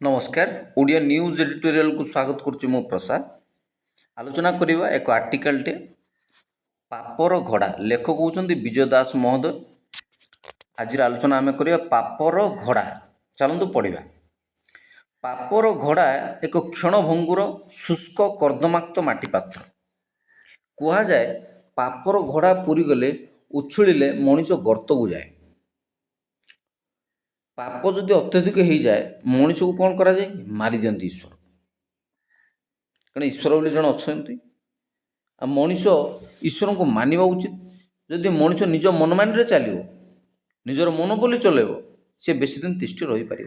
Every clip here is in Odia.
नमस्कार ओडिया न्यूज एडिटोरियल को स्वागत करुच्ची मो प्रसाद। आलोचना करवा एक आर्टिकलटे पापर घोड़ा लेखक होउछन्ति विजय दास महोदय। आज आलोचना आम करवा पापर घोड़ा। चलतु पढ़ा। पापर घोड़ा एक क्षणभंगुर शुष्क कर्दमाक्त माटीपात्र। कह जाए पापर घोड़ा पूरी गले उछुड़िले मनीष गर्त को जाए। पाप जदि अत्यधिक हो जाए मनीष को कौन करा जाए मारी दियंती ईश्वर। कारण ईश्वर बोली जन अच्छा मनीष ईश्वर को मानिबा उचित। जदि मनीष निज मनमानी चलो निजर मन बोली चलेब सी बेसी दिन तिष्ठि रही पार।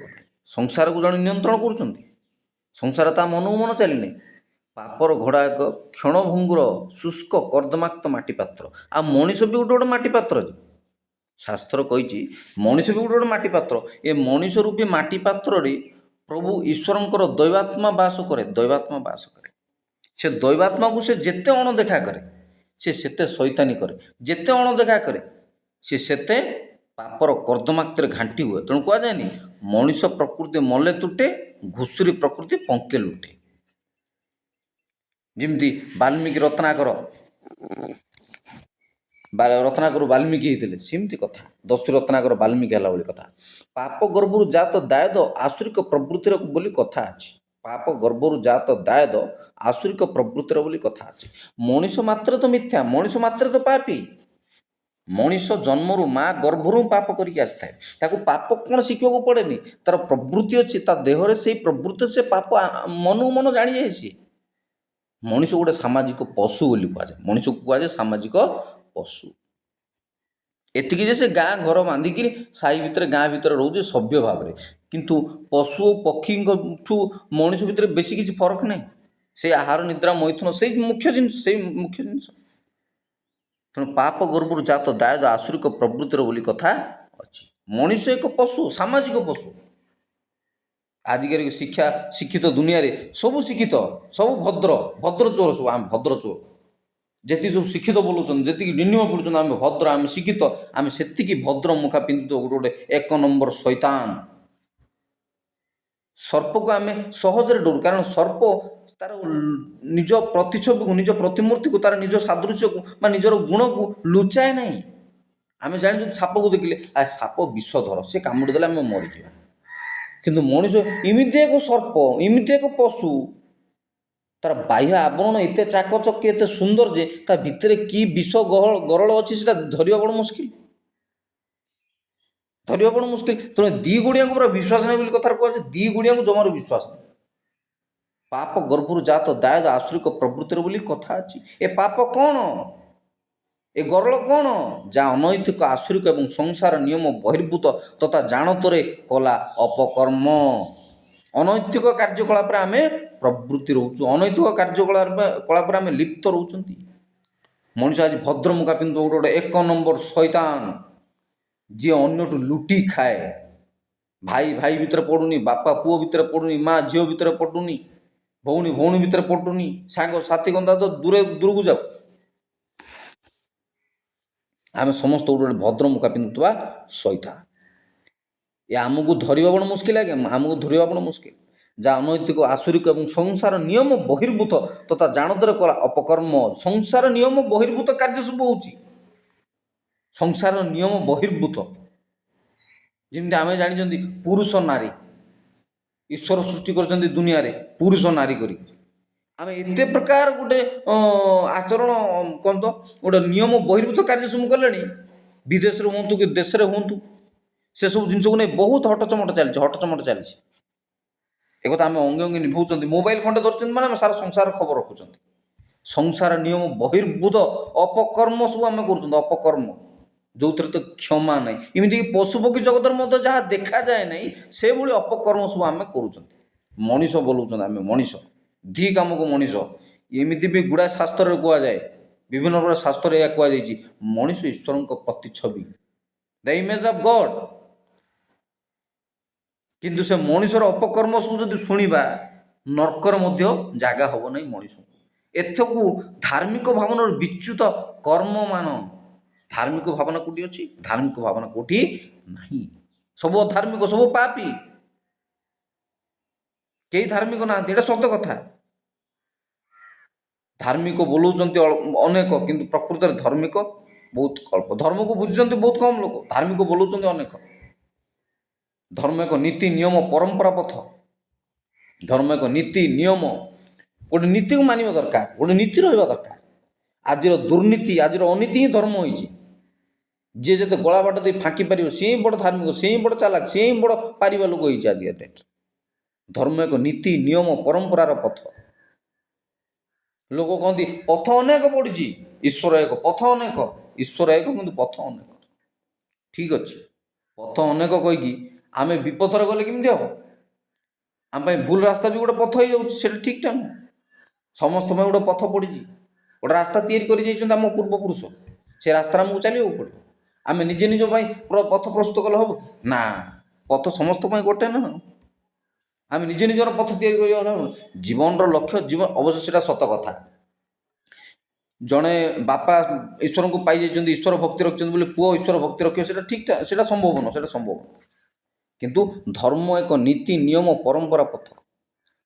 संसार को जन नियंत्रण कर संसार ता मन को मन चलनी। पापर घोड़ा एक क्षणभंगुर शुष्क कर्दमाक्त माटीपात्र। आ मनीष भी गोटे गोटे माटीपात्र। शास्त्र कही मनीष भी गोटे गोटे माटीपात्र। ए मनीष रूपी माटीपात्र प्रभु ईश्वरंकर दैवात्मा बास करे। दैवात्मा बास करे से दैवात्मा को से जेते अणदेखा करे से सेते शैतानी करे। जेते अणदेखा करे से सेते पापर कर्दमाक्तर घांटी हुए। तेणु कह जाए मनीष प्रकृति मले तुटे घुषुरी प्रकृति पंके लुटे। जमती वाल्मीकि रत्नाकर वाल्मीकि होते सेमती कथा। दस्यु रत्नाकर वाल्मीकि है कथा। पाप गर्भर जात दायद आसुरिक प्रवृत्तिर बोली कथा अच्छी। पाप गर्भर जात दायद आसुरिक प्रवृत्तिर बोली कथा अच्छी। मनीष मात्र तो मिथ्या, मनीष मात्र तो पापी। मनीष जन्मरू माँ गर्भरू पाप करके आसता है। पाप कौन शिखा पड़ेनि तार प्रवृत्ति अच्छी। देहरे से प्रवृत्ति से पाप मन मन जानी जाए। सी मनीष गोटे सामाजिक पशु बोली कहुए। मनीष को कहुए सामाजिक पशु। एतिकी जे से गाँ घर बांधिकी साई भितर गाँ भितर रोचे सभ्य भाव में। किंतु पशु पक्षी ठू मनीष भितर बेसी किसी फरक नहीं। से आहार निद्रा मैथुन से मुख्य जिनस। तेणु पाप गर्भर जात दायद आसुरिक प्रवृत्तिर बोली कथा अच्छी। मनीष एक पशु, सामाजिक पशु। आजिकार शिक्षा शिक्षित दुनिया रे सब शिक्षित सब भद्र भद्र चोर सब। आम भद्र चोर जी सब शिक्षित बोलूँ जी निन्म बोलूँ आम भद्र आम शिक्षित आम से भद्र मुखा पिंधु गोटे गोटे एक नंबर शैतान। सर्प को आम सहजरे डरू। कारण सर्प तार निज प्रतिच्छवि को निज प्रतिमूर्ति को तार निज सादृश्य को निजर गुण को लुचाए ना। आम जान साप को देखिले आ साप विषधर से कामुड़ी देले आम मरीजा। किंतु मनीष इमिति एक सर्प इमिति एक पशु तार बाह्य आवरण एत चाकचक्य एत सुंदर जे ता भितर कि विष गरल अच्छी से धरवा बड़ मुस्किल। धरवा बड़ मुस्किल। तेणु दी गुड़िया को पूरा विश्वास नहीं कथार कह। दी गुड़िया को जमार विश्वास नहीं। पाप गर्भर जात दायद आसुरिक प्रवृत्तिर बोली कथा अच्छी। ए पाप कौन ए गरल कौन जा अनैतिक आसुरिक एवं संसार नियम बहिर्भूत तथा जानतरे कला अपकर्म। अनैतिक कार्यकलाप आम प्रवृत्ति रोचु। अनैतिक कार्यकलाप आम लिप्त रोचंती। मनीष आज भद्र मुखा पिंधु गोटे गोटे एक नंबर शैतान जी अन्यठू लुटी खाए। भाई भाई भितर पड़ुनी, बापा पुओ भितर पड़ुनी, माँ झील भितर पड़ुनी, भौणी भौणी भितर पड़ुनी, सांग साथी गंदा तो दूर को जाओ। आम समस्त गोटे भद्र मुखा पिंधुवा शैतान। ये आमको धरवा बड़ मुस्किल आगे। आमको धरवा बड़ मुस्किल जहाँ अनैतिक आसुरिक एवं संसार नियम बहिर्भूत तथा जानतर कला अपकर्म। संसार नियम बहिर्भूत कार्य सब हो। संसार नियम बहिर्भूत जमी आम जानी पुरुष नारी ईश्वर सृष्टि कर दुनिया रे पुरुष नारी करी आम एत प्रकार गोटे आचरण कौन तो गोटे नियम बहिर्भूत कार्य सब कले। विदेश हूँ कि देश में हूँ से सब जिन को नहीं बहुत हटचमट चली। एक आम अंगे अंगे निभाऊँ। मोबाइल खंडे धरते मैंने सारा संसार खबर रखुं। संसार नियम बहिर्भूत अपकर्म सब आम कर। अपकर्म जो तो क्षमा ना इमती पशुपक्षी जगत मध्य जहाँ देखा जाए ना से भाई अपकर्म सब आम कर। मनीष बोलूँ आम मनीष धी कम को मनीष एमती भी गुड़ा शास्त्र कह जाए। विभिन्न प्रकार शास्त्र यह कहुई मनीष ईश्वर प्रतिच्छवि द इमेज ऑफ गॉड। किंतु से मनीषर अपकर्म सब जो शुणा नर्कर जगह हम ना। मनीष एथकू धार्मिक भावना विच्युत कर्म मान। धार्मिक भावना कौटी अच्छी? धार्मिक भावना कौटी नहीं। सब अधार्मिक सब पापी। କେହି ଧାର୍ମିକ ନାହାନ୍ତି, ଏଇଟା ସତ କଥା। ଧାର୍ମିକ ବୋଲଉଛନ୍ତି ଅନେକ, କିନ୍ତୁ ପ୍ରକୃତରେ ଧାର୍ମିକ ବହୁତ ଅଳ୍ପ। ଧର୍ମକୁ ବୁଝୁଛନ୍ତି ବହୁତ କମ୍ ଲୋକ, ଧାର୍ମିକ ବୋଲଉଛନ୍ତି ଅନେକ। ଧର୍ମ ଏକ ନୀତି ନିୟମ ପରମ୍ପରା ପଥ। ଧର୍ମ ଏକ ନୀତି ନିୟମ, ଗୋଟେ ନୀତିକୁ ମାନିବା ଦରକାର, ଗୋଟେ ନୀତି ରହିବା ଦରକାର। ଆଜିର ଦୁର୍ନୀତି, ଆଜିର ଅନୀତି ହିଁ ଧର୍ମ ହୋଇଛି। ଯିଏ ଯେତେ ଗଳା ବାଟ ଦେଇ ଫାଙ୍କି ପାରିବ, ସିଏ ହିଁ ବଡ଼ ଧାର୍ମିକ, ସିଏ ହିଁ ବଡ଼ ଚାଲାକ, ସିଏ ହିଁ ବଡ଼ ପାରିବା ଲୋକ ହେଇଛି ଆଜିକା ଡେଟ୍ରେ। ଧର୍ମ ଏକ ନୀତି ନିୟମ ପରମ୍ପରାର ପଥ। ଲୋକ କହନ୍ତି ପଥ ଅନେକ ପଡ଼ିଛି, ଈଶ୍ୱର ଏକ। ପଥ ଅନେକ, ଈଶ୍ୱର ଏକ, କିନ୍ତୁ ପଥ ଅନେକ। ଠିକ୍ ଅଛି, ପଥ ଅନେକ କହିକି ଆମେ ବିପଥରେ ଗଲେ କେମିତି ହେବ? ଆମ ପାଇଁ ଭୁଲ ରାସ୍ତା ବି ଗୋଟେ ପଥ ହେଇଯାଉଛି, ସେଇଟା ଠିକ୍ଟା ନୁହଁ। ସମସ୍ତ ପାଇଁ ଗୋଟେ ପଥ ପଡ଼ିଛି, ଗୋଟେ ରାସ୍ତା ତିଆରି କରିଯାଇଛନ୍ତି ଆମ ପୂର୍ବପୁରୁଷ, ସେ ରାସ୍ତାରେ ଆମକୁ ଚାଲିବାକୁ ପଡ଼ିବ। ଆମେ ନିଜେ ନିଜ ପାଇଁ ପଥ ପ୍ରସ୍ତୁତ କଲେ ହେବ କି? ନା, ପଥ ସମସ୍ତ ପାଇଁ ଗୋଟେ ନା। ଆମେ ନିଜେ ନିଜର ପଥ ତିଆରି କରିବା। ଜୀବନର ଲକ୍ଷ୍ୟ, ଜୀବନ ଅବଶ୍ୟ ସେଇଟା ସତ କଥା। ଜଣେ ବାପା ଈଶ୍ୱରଙ୍କୁ ପାଇଯାଇଛନ୍ତି, ଈଶ୍ୱର ଭକ୍ତି ରଖିଛନ୍ତି ବୋଲି ପୁଅ ଈଶ୍ୱର ଭକ୍ତି ରଖିବ, ସେଇଟା ଠିକ୍ଟା, ସେଇଟା ସମ୍ଭବ ନୁହଁ, ସେଇଟା ସମ୍ଭବ ନୁହଁ। କିନ୍ତୁ ଧର୍ମ ଏକ ନୀତି ନିୟମ ପରମ୍ପରା ପଥ।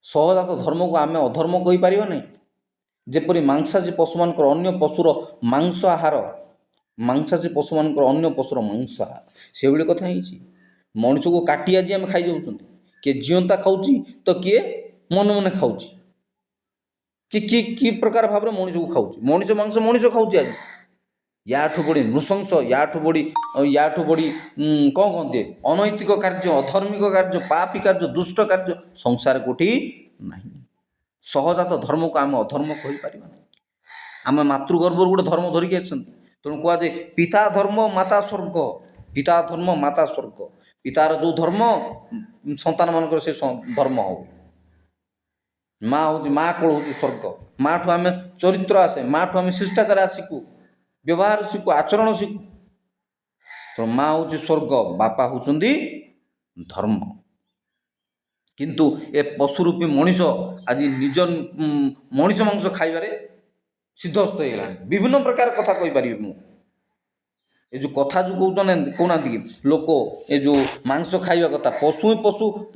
ସହଜାତ ଧର୍ମକୁ ଆମେ ଅଧର୍ମ କହିପାରିବା ନାହିଁ। ଯେପରି ମାଂସାଶୀ ପଶୁମାନଙ୍କର ଅନ୍ୟ ପଶୁର ମାଂସ ଆହାର, ମାଂସାଶୀ ପଶୁମାନଙ୍କର ଅନ୍ୟ ପଶୁର ମାଂସ ଆହାର, ସେଭଳି କଥା ହେଇଛି। ମଣିଷକୁ କାଟି ଆଜି ଆମେ ଖାଇଯାଉଛନ୍ତି। କିଏ ଜିଅନ୍ତା ଖାଉଛି ତ କିଏ ମନେ ମନେ ଖାଉଛି, କି ପ୍ରକାର ଭାବରେ ମଣିଷକୁ ଖାଉଛି। ମଣିଷ ମାଂସ ମଣିଷ ଖାଉଛି ଆଜି। ୟାଠୁ ବଢ଼ି ନୃଶଂସ, ୟାଠୁ ବଢ଼ି କ'ଣ କହନ୍ତି, ଅନୈତିକ କାର୍ଯ୍ୟ, ଅଧର୍ମିକ କାର୍ଯ୍ୟ, ପାପୀ କାର୍ଯ୍ୟ, ଦୁଷ୍ଟ କାର୍ଯ୍ୟ ସଂସାର କୋଠି ନାହିଁ। ସହଜାତ ଧର୍ମକୁ ଆମେ ଅଧର୍ମ କହିପାରିବା ନାହିଁ। ଆମେ ମାତୃଗର୍ଭରୁ ଗୋଟେ ଧର୍ମ ଧରିକି ଆସିଛନ୍ତି। ତେଣୁ କୁହାଯାଏ ପିତା ଧର୍ମ ମାତା ସ୍ୱର୍ଗ। ପିତା ଧର୍ମ ମାତା ସ୍ୱର୍ଗ। ପିତାର ଯେଉଁ ଧର୍ମ, ସନ୍ତାନମାନଙ୍କର ସେ ଧର୍ମ ହେବ। ମା ହେଉଛି, ମା କୋଳ ହେଉଛି ସ୍ୱର୍ଗ। ମାଠୁ ଆମେ ଚରିତ୍ର ଆସେ, ମାଠୁ ଆମେ ଶିଷ୍ଟାଚାର ଶିଖୁ, ବ୍ୟବହାର ଶିଖୁ, ଆଚରଣ ଶିଖୁ। ତେଣୁ ମା ହେଉଛି ସ୍ୱର୍ଗ, ବାପା ହେଉଛନ୍ତି ଧର୍ମ। କିନ୍ତୁ ଏ ପଶୁରୂପୀ ମଣିଷ ଆଜି ନିଜ ମଣିଷ ମାଂସ ଖାଇବାରେ ସିଦ୍ଧସ୍ଥ ହେଇଗଲାଣି। ବିଭିନ୍ନ ପ୍ରକାର କଥା କହିପାରିବି ମୁଁ। ଏ ଯେଉଁ କଥା ଯେଉଁ କହୁନାହାନ୍ତି କି ଲୋକ, ଏ ଯେଉଁ ମାଂସ ଖାଇବା କଥା, ପଶୁ ହିଁ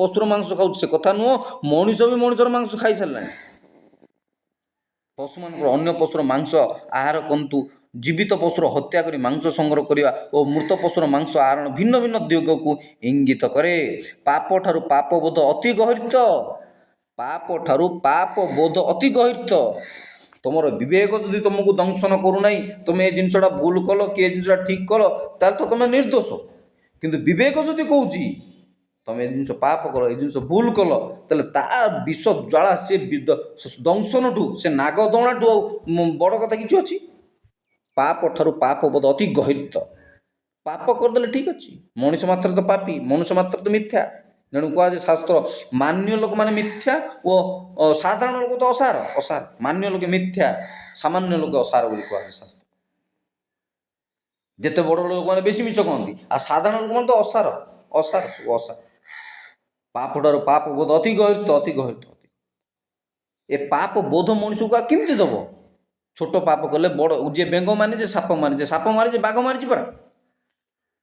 ପଶୁର ମାଂସ ଖାଉଛି, ସେ କଥା ନୁହଁ। ମଣିଷ ବି ମଣିଷର ମାଂସ ଖାଇସାରିଲାଣି। ପଶୁମାନଙ୍କର ଅନ୍ୟ ପଶୁର ମାଂସ ଆହାର କନ୍ତୁ ଜୀବିତ ପଶୁର ହତ୍ୟା କରି ମାଂସ ସଂଗ୍ରହ କରିବା ଓ ମୃତ ପଶୁର ମାଂସ ଆହରଣ ଭିନ୍ନ ଭିନ୍ନ ଦିଗକୁ ଇଙ୍ଗିତ କରେ। ପାପଠାରୁ ପାପବୋଧ ଅତି ଗହୀର୍ତ୍ତ। ପାପଠାରୁ ପାପବୋଧ ଅତି ଗହୀର୍ତ୍ତ। ତୁମର ବିବେକ ଯଦି ତୁମକୁ ଦଂଶନ କରୁନାହିଁ, ତୁମେ ଏ ଜିନିଷଟା ଭୁଲ କଲ କି ଏ ଜିନିଷଟା ଠିକ୍ କଲ, ତାହେଲେ ତ ତୁମେ ନିର୍ଦ୍ଦୋଷ। କିନ୍ତୁ ବିବେକ ଯଦି କହୁଛି ତୁମେ ଏ ଜିନିଷ ପାପ କଲ, ଏ ଜିନିଷ ଭୁଲ କଲ, ତାହେଲେ ତା ବିଷ ଜ୍ୱାଳା, ସେ ଦଂଶନଠୁ, ସେ ନାଗଦୌଣାଠୁ ଆଉ ବଡ଼ କଥା କିଛି ଅଛି? ପାପଠାରୁ ପାପବୋଧ ଅତି ଗହୀର୍ତ୍ତ। ପାପ କରିଦେଲେ ଠିକ୍ ଅଛି, ମଣିଷ ମାତ୍ର ତ ପାପୀ, ମନୁଷ୍ୟ ମାତ୍ର ତ ମିଥ୍ୟା। ତେଣୁ କୁହାଯାଏ ଶାସ୍ତ୍ର, ମାନ୍ୟ ଲୋକମାନେ ମିଥ୍ୟା ଓ ସାଧାରଣ ଲୋକ ତ ଅସାର। ମାନ୍ୟ ଲୋକେ ମିଥ୍ୟା, ସାମାନ୍ୟ ଲୋକେ ଅସାର ବୋଲି କୁହାଯାଏ ଶାସ୍ତ୍ର। ଯେତେ ବଡ଼ ଲୋକମାନେ ବେଶୀ ମିଛ କହନ୍ତି, ଆଉ ସାଧାରଣ ଲୋକମାନେ ତ ଅସାର। ପାପଠାରୁ ପାପବୋଧ ଅତି ଗହୀର୍ତ୍ତ। ଏ ପାପ ବୋଧ ମଣିଷକୁ ଆଉ କେମିତି ଦେବ? ଛୋଟ ପାପ କଲେ ବଡ଼, ଯିଏ ବେଙ୍ଗ ମାନିଛି, ସାପ ମାନିଛି, ବାଘ ମାରିଛି ପରା।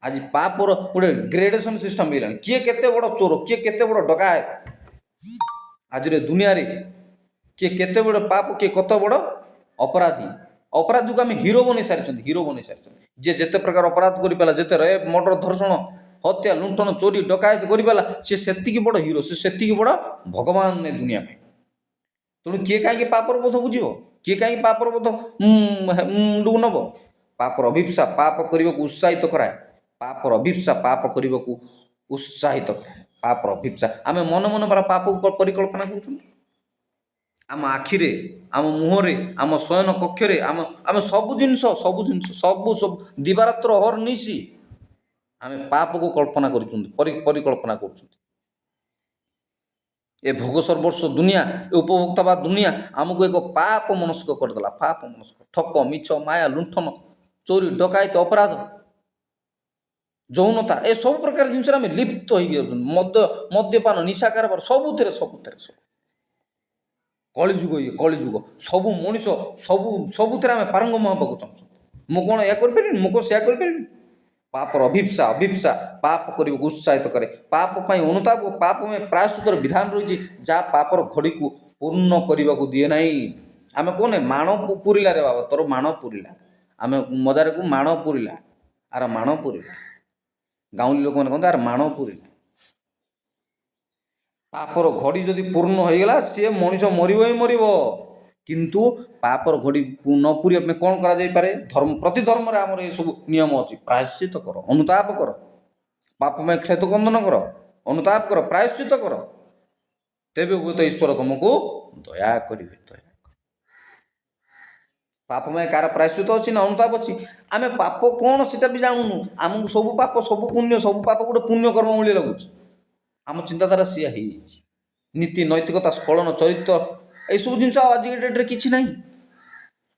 ଆଜି ପାପର ଗୋଟେ ଗ୍ରେଡେସନ୍ ସିଷ୍ଟମ୍ ହେଇଗଲାଣି। କିଏ କେତେ ବଡ଼ ଚୋର, କିଏ କେତେ ବଡ଼ ଡକାୟତ ଆଜିର ଦୁନିଆରେ, କିଏ କେତେ ବଡ଼ ପାପ, କିଏ କତ ବଡ଼ ଅପରାଧୀ। ଅପରାଧୀକୁ ଆମେ ହିରୋ ବନେଇ ସାରିଛନ୍ତି। ଯିଏ ଯେତେ ପ୍ରକାର ଅପରାଧ କରିପାରିଲା, ଯେତେ ରେପ୍, ମର୍ଡର, ଧର୍ଷଣ, ହତ୍ୟା, ଲୁଣ୍ଠନ, ଚୋରି, ଡକାୟତ କରିପାରିଲା, ସେ ସେତିକି ବଡ଼ ହିରୋ, ସେ ସେତିକି ବଡ଼ ଭଗବାନ ଏ ଦୁନିଆ ପାଇଁ। ତେଣୁ କିଏ କାହିଁକି ପାପର ବୋଧ ବୁଝିବ? କିଏ କାହିଁକି ପାପର ବୋଧ ମୁଣ୍ଡକୁ ନେବ? ପାପର ଅଭିପ୍ସା ପାପ କରିବାକୁ ଉତ୍ସାହିତ କରାଏ। ପାପର ଅଭିପ୍ସା ଆମେ ମନେ ମନେ ପରା ପାପକୁ ପରିକଳ୍ପନା କରୁଛନ୍ତି। ଆମ ଆଖିରେ, ଆମ ମୁହଁରେ, ଆମ ଶୟନ କକ୍ଷରେ, ଆମେ ସବୁ ଜିନିଷ ଦିବାରାତ୍ର ଅହର୍ନିଶି ଆମେ ପାପକୁ କଳ୍ପନା କରୁଛନ୍ତି, ପରିକଳ୍ପନା କରୁଛନ୍ତି। ଏ ଭୋଗ ସର୍ବସ୍ୱ ଦୁନିଆ, ଏ ଉପଭୋକ୍ତାବାଦ ଦୁନିଆ ଆମକୁ ଏକ ପାପ ମନସ୍କ କରିଦେଲା। ଠକ, ମିଛ, ମାୟା, ଲୁଣ୍ଠନ, ଚୋରି, ଡକାୟତ, ଅପରାଧ, ଯୌନତା, ଏ ସବୁ ପ୍ରକାର ଜିନିଷରେ ଆମେ ଲିପ୍ତ ହେଇକି ଯାଉଛନ୍ତି। ମଦ୍ୟପାନ, ନିଶା କାରବାର, ସବୁଥିରେ କଳିଯୁଗ। ସବୁ ମଣିଷ ସବୁଥିରେ ଆମେ ପାରଙ୍ଗମ ହେବାକୁ ଚାହୁଁଛନ୍ତି। ମୁଁ କ'ଣ ଏହା କରିପାରିବିନି, ମୁଁ କ'ଣ ସେୟା କରିପାରିବିନି। ପାପର ଅଭିପ୍ସା ଅଭିପ୍ସା ପାପ କରିବାକୁ ଉତ୍ସାହିତ କରେ। ପାପ ପାଇଁ ଅନୁତାପ ଓ ପାପ ପାଇଁ ପ୍ରାୟଶ୍ଚିତ୍ତର ବିଧାନ ରହିଛି, ଯାହା ପାପର ଘଡ଼ିକୁ ପୂର୍ଣ୍ଣ କରିବାକୁ ଦିଏ ନାହିଁ। ଆମେ କହୁନେ ମାଣ ପୁରିଲା ରେ ବାବା, ତୋର ମାଣ ପୁରିଲା। ଆମେ ମଜାରେ କହୁ ମାଣ ପୁରିଲା, ଆର ମାଣ ପୁରିଲା। ଗାଉଁଲି ଲୋକମାନେ କହନ୍ତି ଆର ମାଣ ପୁରିଲା। ପାପର ଘଡ଼ି ଯଦି ପୂର୍ଣ୍ଣ ହୋଇଗଲା ସିଏ ମଣିଷ ମରିବ ହିଁ ମରିବ। କିନ୍ତୁ ପାପର ଘଡ଼ି ନ ପୁରିବା ପାଇଁ କ'ଣ କରାଯାଇପାରେ? ପ୍ରତି ଧର୍ମରେ ଆମର ଏସବୁ ନିୟମ ଅଛି। ପ୍ରାୟଶ୍ଚିତ କର, ଅନୁତାପ କର, ପାପ ପାଇଁ କ୍ଷତକନ୍ଦନ କର, ଅନୁତାପ କର, ପ୍ରାୟଶ୍ଚିତ କର, ତେବେ ହୁଏତ ଈଶ୍ୱର ତୁମକୁ ଦୟା କରିବେ। ପାପ ପାଇଁ କାହାର ପ୍ରାୟଶ୍ଚିତ ଅଛି ନା ଅନୁତାପ ଅଛି? ଆମେ ପାପ କ'ଣ ସେଟା ବି ଜାଣୁନୁ। ଆମକୁ ସବୁ ପାପ, ସବୁ ପୁଣ୍ୟ, ସବୁ ପାପ ଗୋଟେ ପୁଣ୍ୟ କର୍ମ ଭଳି ଲାଗୁଛି। ଆମ ଚିନ୍ତାଧାରା ସିଏ ହେଇଯାଇଛି। ନୀତି ନୈତିକତା ସ୍ଖଳନ ଚରିତ୍ର ଏଇସବୁ ଜିନିଷ ଆଉ ଆଜିକା ଡେଟ୍ରେ କିଛି ନାହିଁ।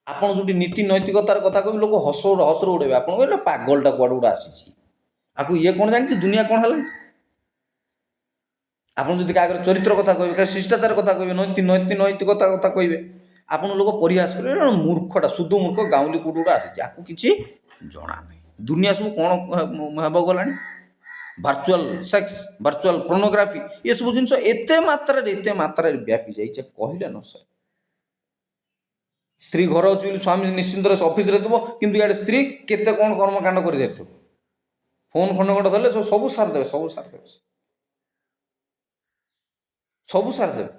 ଆପଣ ଯେଉଁଠି ନୀତି ନୈତିକତାର କଥା କହିବେ ଲୋକ ହସରେ ଉଡ଼େଇବେ। ଆପଣ କହିଲେ ପାଗଳଟା କୁଆଡ଼େ ଗୋଟେ ଆସିଛି, ଆକୁ ଇଏ କ'ଣ ଜାଣିଛି, ଦୁନିଆ କ'ଣ ହେଲାଣି। ଆପଣ ଯଦି କାହା ଆଗରେ ଚରିତ୍ର କଥା କହିବେ, କାହା ଶିଷ୍ଟାଚାର କଥା କହିବେ, ନୈତିକତା କଥା କହିବେ, ଆପଣ ଲୋକ ପରିହାସ କରିବେ, ମୂର୍ଖଟା, ସୁଧ ମୂର୍ଖ, ଗାଉଁଲି କୋଉଠୁ ଗୋଟେ ଆସିଛି, ଆକୁ କିଛି ଜଣା ନାହିଁ। ଦୁନିଆ ସବୁ କ'ଣ ହେବାକୁ ଗଲାଣି। ଭାର୍ଚୁଆଲ ସେକ୍ସ, ଭାର୍ଚୁଆଲ ପର୍ନୋଗ୍ରାଫି, ଏସବୁ ଜିନିଷ ଏତେ ମାତ୍ରାରେ ବ୍ୟାପି ଯାଇଛି କହିଲେ ନ ସରେ। ସ୍ତ୍ରୀ ଘର ଅଛି ବୋଲି ସ୍ୱାମୀ ନିଶ୍ଚିନ୍ତରେ ଅଫିସରେ ଥିବ, କିନ୍ତୁ ଇଆଡ଼େ ସ୍ତ୍ରୀ କେତେ କ'ଣ କର୍ମକାଣ୍ଡ କରି ଯାଇଥିବ। ଫୋନ୍ ଖଣ୍ଡ ଧରିଲେ ସବୁ ସାରିଦେବେ, ସବୁ ସାରିଦେବେ।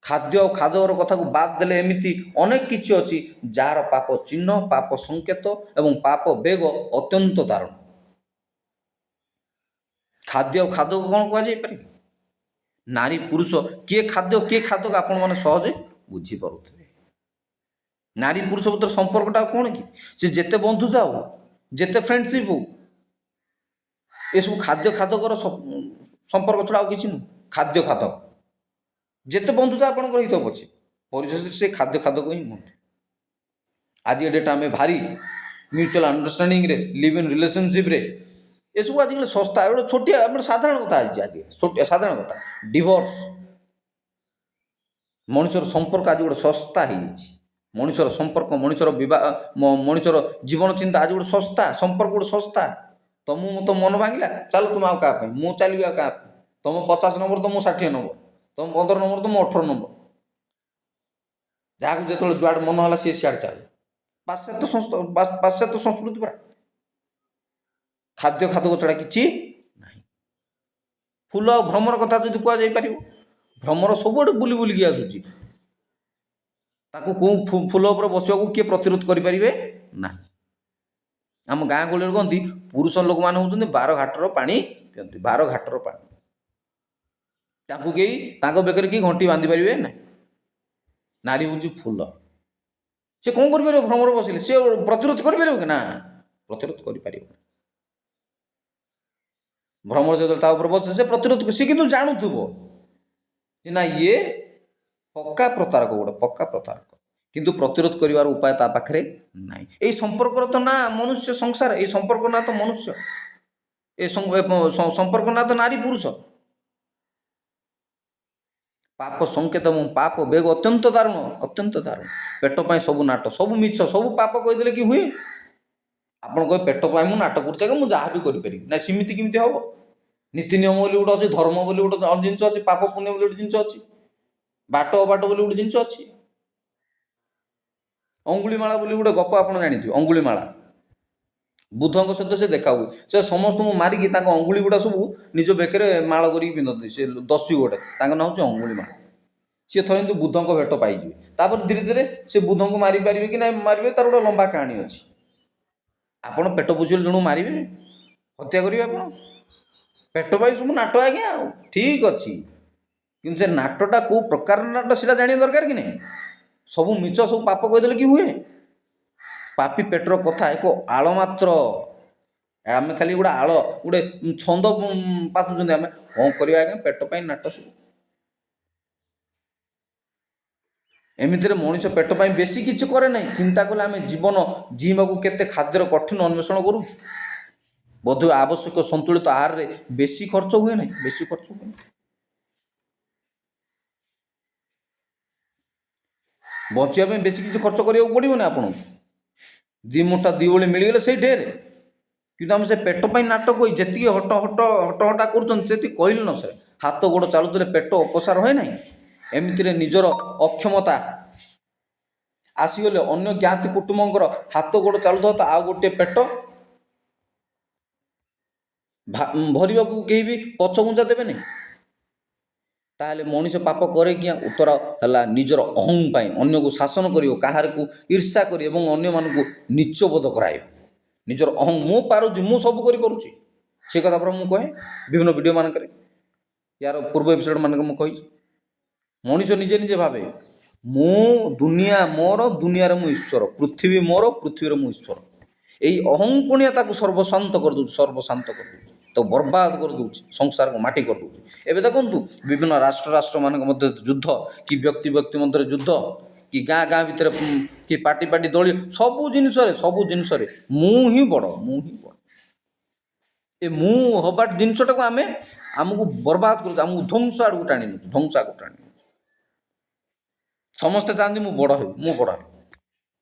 ଖାଦ୍ୟ ଆଉ ଖାଦକର କଥାକୁ ବାଦ ଦେଲେ ଏମିତି ଅନେକ କିଛି ଅଛି ଯାହାର ପାପ ଚିହ୍ନ, ପାପ ସଂକେତ ଏବଂ ପାପ ବେଗ ଅତ୍ୟନ୍ତ ଦାରୁଣ। ଖାଦ୍ୟ ଆଉ ଖାଦକୁ କ'ଣ କୁହାଯାଇପାରେ? ନାରୀ ପୁରୁଷ କିଏ ଖାଦ୍ୟ କିଏ ଖାଦକ ଆପଣମାନେ ସହଜେ ବୁଝିପାରୁଥିବେ। ନାରୀ ପୁରୁଷ ଭିତରେ ସମ୍ପର୍କଟା କ'ଣ କି? ସେ ଯେତେ ବନ୍ଧୁ ଥାଉ, ଯେତେ ଫ୍ରେଣ୍ଡସିପ୍ ହଉ, ଏସବୁ ଖାଦ୍ୟ ଖାଦକର ସମ୍ପର୍କ ଛଡ଼ା ଆଉ କିଛି ନୁହେଁ। ଖାଦ୍ୟ ଖାଦକ ଯେତେ ବନ୍ଧୁତା ଆପଣଙ୍କର ହେଇଥିବ ପଛେ, ପରିଶେଷରେ ସେ ଖାଦ୍ୟ ଖାଦକ ହିଁ ହୁଅନ୍ତି। ଆଜି ଡେଟ୍ ଆମେ ଭାରି ମ୍ୟୁଚୁଆଲ ଅଣ୍ଡରଷ୍ଟାଣ୍ଡିଂରେ, ଲିଭ୍ ଇନ୍ ରିଲେସନସିପ୍ରେ, ଏସବୁ ଆଜିକାଲି ଶସ୍ତା, ଗୋଟେ ଛୋଟିଆ ସାଧାରଣ କଥା ହେଇଛି। ଆଜି ସାଧାରଣ କଥା ଡିଭୋର୍ସ, ମଣିଷର ସମ୍ପର୍କ ଆଜି ଗୋଟେ ଶସ୍ତା ହେଇଯାଇଛି। ମଣିଷର ସମ୍ପର୍କ, ମଣିଷର ବିବାହ, ମଣିଷର ଜୀବନ ଚିନ୍ତା ଆଜି ଗୋଟେ ଶସ୍ତା, ସମ୍ପର୍କ ଗୋଟେ ଶସ୍ତା। ତ ମନ ଭାଙ୍ଗିଲା, ଚାଲ ତୁମେ ଆଉ କାହା ପାଇଁ, ମୁଁ ଚାଲିବି ଆଉ କାହା ପାଇଁ। ତମ 50 ନମ୍ବର ତ ମୁଁ 60 ନମ୍ବର, ତମ 15 ନମ୍ବର ତ ମୁଁ 18 ନମ୍ବର। ଯାହାକୁ ଯେତେବେଳେ ଯୁଆଡ଼େ ମନ ହେଲା ସିଏ ସିଆଡ଼େ ଚାଲେ। ପାଶ୍ଚାତ୍ୟ ସଂସ୍କୃତି ପରା। ଖାଦ୍ୟ ଖାଦକ ଛଡ଼ା କିଛି ନାହିଁ। ଫୁଲ ଆଉ ଭ୍ରମର କଥା ଯଦି କୁହାଯାଇପାରିବ, ଭ୍ରମର ସବୁଆଡ଼େ ବୁଲିକି ଆସୁଛି। ତାକୁ କେଉଁ ଫୁଲ ଉପରେ ବସିବାକୁ କିଏ ପ୍ରତିରୋଧ କରିପାରିବେ ନାହିଁ। ଆମ ଗାଁ ଗହଳିରେ କହନ୍ତି ପୁରୁଷ ଲୋକମାନେ ହେଉଛନ୍ତି 12 ଘାଟର ପାଣି ପିଅନ୍ତି। 12 ଘାଟର ପାଣି, ତାଙ୍କୁ କେହି ତାଙ୍କ ବେକରେ କେହି ଘଣ୍ଟି ବାନ୍ଧି ପାରିବେ ନାହିଁ। ନାରୀ ହେଉଛି ଫୁଲ, ସେ କ'ଣ କରିପାରିବ? ଭ୍ରମର ବସିଲେ ସେ ପ୍ରତିରୋଧ କରିପାରିବ କି? ନା, ପ୍ରତିରୋଧ କରିପାରିବ। ଭ୍ରମର ଯେତେବେଳେ ତା ଉପରେ ବସେ ସେ ପ୍ରତିରୋଧ, ସେ କିନ୍ତୁ ଜାଣୁଥିବ ଯେ ନା ଇଏ ପକ୍କା ପ୍ରତାରକ, ଗୋଟେ ପକ୍କା ପ୍ରତାରକ, କିନ୍ତୁ ପ୍ରତିରୋଧ କରିବାର ଉପାୟ ତା ପାଖରେ ନାହିଁ। ଏଇ ସମ୍ପର୍କର ତ ନା ମନୁଷ୍ୟ ସଂସାର, ଏଇ ସମ୍ପର୍କ ନା ତ ମନୁଷ୍ୟ, ଏ ସମ୍ପର୍କ ନା ତ ନାରୀ ପୁରୁଷ। ପାପ ସଂକେତ ଏବଂ ପାପ ବେଗ ଅତ୍ୟନ୍ତ ଦାରୁଣ, ଅତ୍ୟନ୍ତ ଦାରୁଣ। ପେଟ ପାଇଁ ସବୁ ନାଟ, ସବୁ ମିଛ, ସବୁ ପାପ କହିଦେଲେ କି ହୁଏ? ଆପଣ କହିବେ ପେଟ ପାଇଁ ମୁଁ ନାଟ କରୁଛି, ମୁଁ ଯାହା ବି କରିପାରିବି ନା, ସେମିତି କେମିତି ହେବ? ନୀତି ନିୟମ ବୋଲି ଗୋଟେ ଅଛି, ଧର୍ମ ବୋଲି ଗୋଟେ ଜିନିଷ ଅଛି, ପାପ ପୁଣ୍ୟ ବୋଲି ଗୋଟେ ଜିନିଷ ଅଛି, ବାଟ ଅବାଟ ବୋଲି ଗୋଟେ ଜିନିଷ ଅଛି। ଅଙ୍ଗୁଳିମାଳା ବୋଲି ଗୋଟେ ଗପ ଆପଣ ଜାଣିଥିବେ। ଅଙ୍ଗୁଳିମାଳା ବୁଦ୍ଧଙ୍କ ସହିତ ସେ ଦେଖା ହୁଏ, ସେ ସମସ୍ତଙ୍କୁ ମାରିକି ତାଙ୍କ ଅଙ୍ଗୁଳି ଗୁଡ଼ା ସବୁ ନିଜ ବେକରେ ମାଳ କରିକି ପିନ୍ଧନ୍ତି। ସେ ଦସ୍ୟୁ ଗୋଟେ, ତାଙ୍କ ନାଁ ହେଉଛି ଅଙ୍ଗୁଳିମାଳା। ସିଏ ଥରେ କିନ୍ତୁ ବୁଦ୍ଧଙ୍କ ଭେଟ ପାଇଯିବେ, ତାପରେ ଧୀରେ ଧୀରେ ସେ ବୁଦ୍ଧଙ୍କୁ ମାରିପାରିବେ କି ନାହିଁ ମାରିବେ, ତାର ଗୋଟେ ଲମ୍ବା କାହାଣୀ ଅଛି। ଆପଣ ପେଟ ପୋଷିଲେ ଜଣକୁ ମାରିବେ, ହତ୍ୟା କରିବେ ଆପଣ? ପେଟ ପାଇଁ ସବୁ ନାଟ ଆଜ୍ଞା, ଆଉ ଠିକ୍ ଅଛି, କିନ୍ତୁ ସେ ନାଟଟା କେଉଁ ପ୍ରକାରର ନାଟ ସେଇଟା ଜାଣିବା ଦରକାର କି ନାହିଁ? ସବୁ ମିଛ, ସବୁ ପାପ କହିଦେଲେ କି ହୁଏ? ପାପି ପେଟର କଥା ଏକ ଆଳ ମାତ୍ର। ଆମେ ଖାଲି ଗୋଟେ ଆଳ, ଗୋଟେ ଛନ୍ଦ ପାତୁଛନ୍ତି। ଆମେ କ'ଣ କରିବା ଆଜ୍ଞା? ପେଟ ପାଇଁ ନାଟ ସବୁ। ଏମିତିରେ ମଣିଷ ପେଟ ପାଇଁ ବେଶୀ କିଛି କରେ ନାହିଁ। ଚିନ୍ତା କଲେ ଆମେ ଜୀବନ ଜୀଇବାକୁ କେତେ ଖାଦ୍ୟର କଠିନ ଅନ୍ୱେଷଣ କରୁ। ବୋଧହୁଏ ଆବଶ୍ୟକ ସନ୍ତୁଳିତ ଆହାରରେ ବେଶୀ ଖର୍ଚ୍ଚ ହୁଏ ନାହିଁ, ବେଶୀ ଖର୍ଚ୍ଚ ହୁଏ ନାହିଁ। ବଞ୍ଚିବା ପାଇଁ ବେଶୀ କିଛି ଖର୍ଚ୍ଚ କରିବାକୁ ପଡ଼ିବନି ଆପଣଙ୍କୁ। 2 ମୁଠା 2 ଓଳି ମିଳିଗଲେ ସେଇ ଢେର। କିନ୍ତୁ ଆମେ ସେ ପେଟ ପାଇଁ ନାଟକ ହୋଇ ଯେତିକି ହଟହଟା କରୁଛନ୍ତି ସେତିକି କହିଲେ ନ ସରେ। ହାତ ଗୋଡ଼ ଚାଲୁଥିଲେ ପେଟ ଅପସାର ହୁଏ ନାହିଁ। ଏମିତିରେ ନିଜର ଅକ୍ଷମତା ଆସିଗଲେ ଅନ୍ୟ ଜ୍ଞାତି କୁଟୁମ୍ବଙ୍କର ହାତ ଗୋଡ଼ ଚାଲୁଥିବ ତ ଆଉ ଗୋଟିଏ ପେଟ ଭରିବାକୁ କେହି ବି ପଛଘୁଞ୍ଚା ଦେବେ ନାହିଁ। ତାହେଲେ ମଣିଷ ପାପ କରେ କିଆଁ? ଉତ୍ତର ହେଲା ନିଜର ଅହଂ ପାଇଁ, ଅନ୍ୟକୁ ଶାସନ କରିବ, କାହାରିକୁ ଈର୍ଷା କରି ଏବଂ ଅନ୍ୟମାନଙ୍କୁ ନୀଚବୋଧ କରାଇବ। ନିଜର ଅହଂ, ମୁଁ ପାରୁଛି, ମୁଁ ସବୁ କରିପାରୁଛି, ସେ କଥା ପରେ ମୁଁ କହେ ବିଭିନ୍ନ ଭିଡ଼ିଓ ମାନଙ୍କରେ, ୟାର ପୂର୍ବ ଏପିସୋଡ଼ ମାନଙ୍କରେ ମୁଁ କହିଛି। ମଣିଷ ନିଜେ ନିଜେ ଭାବେ ମୁଁ ଦୁନିଆ ମୋର, ଦୁନିଆରେ ମୁଁ ଈଶ୍ୱର, ପୃଥିବୀ ମୋର, ପୃଥିବୀରେ ମୁଁ ଈଶ୍ୱର। ଏଇ ଅହଂ ପୁଣିଆ ତାକୁ ସର୍ବଶାନ୍ତ କରିଦେଉଛି, ସର୍ବଶାନ୍ତ କରିଦେଉଛି, ତ ବର୍ବାଦ କରିଦେଉଛି, ସଂସାରକୁ ମାଟି କରିଦେଉଛି। ଏବେ ଦେଖନ୍ତୁ ବିଭିନ୍ନ ରାଷ୍ଟ୍ରମାନଙ୍କ ମଧ୍ୟରେ ଯୁଦ୍ଧ, କି ବ୍ୟକ୍ତି ମଧ୍ୟରେ ଯୁଦ୍ଧ, କି ଗାଁ ଭିତରେ କି ପାଟି ଦଳି, ସବୁ ଜିନିଷରେ ମୁଁ ହିଁ ବଡ଼, ମୁଁ ହିଁ ବଡ଼। ଏ ମୁଁ ହବା ଜିନିଷଟାକୁ ଆମକୁ ବର୍ବାଦ କରୁଛୁ, ଆମକୁ ଧ୍ୱଂସ ଆଡ଼କୁ ଟାଣି ନେଉଛି, ଧ୍ୱଂସ ଆଡ଼କୁ ଟାଣି ନେଉଛି। ସମସ୍ତେ ଚାହାନ୍ତି ମୁଁ ବଡ଼ ହେବି, ମୁଁ ବଡ଼ ହେବି।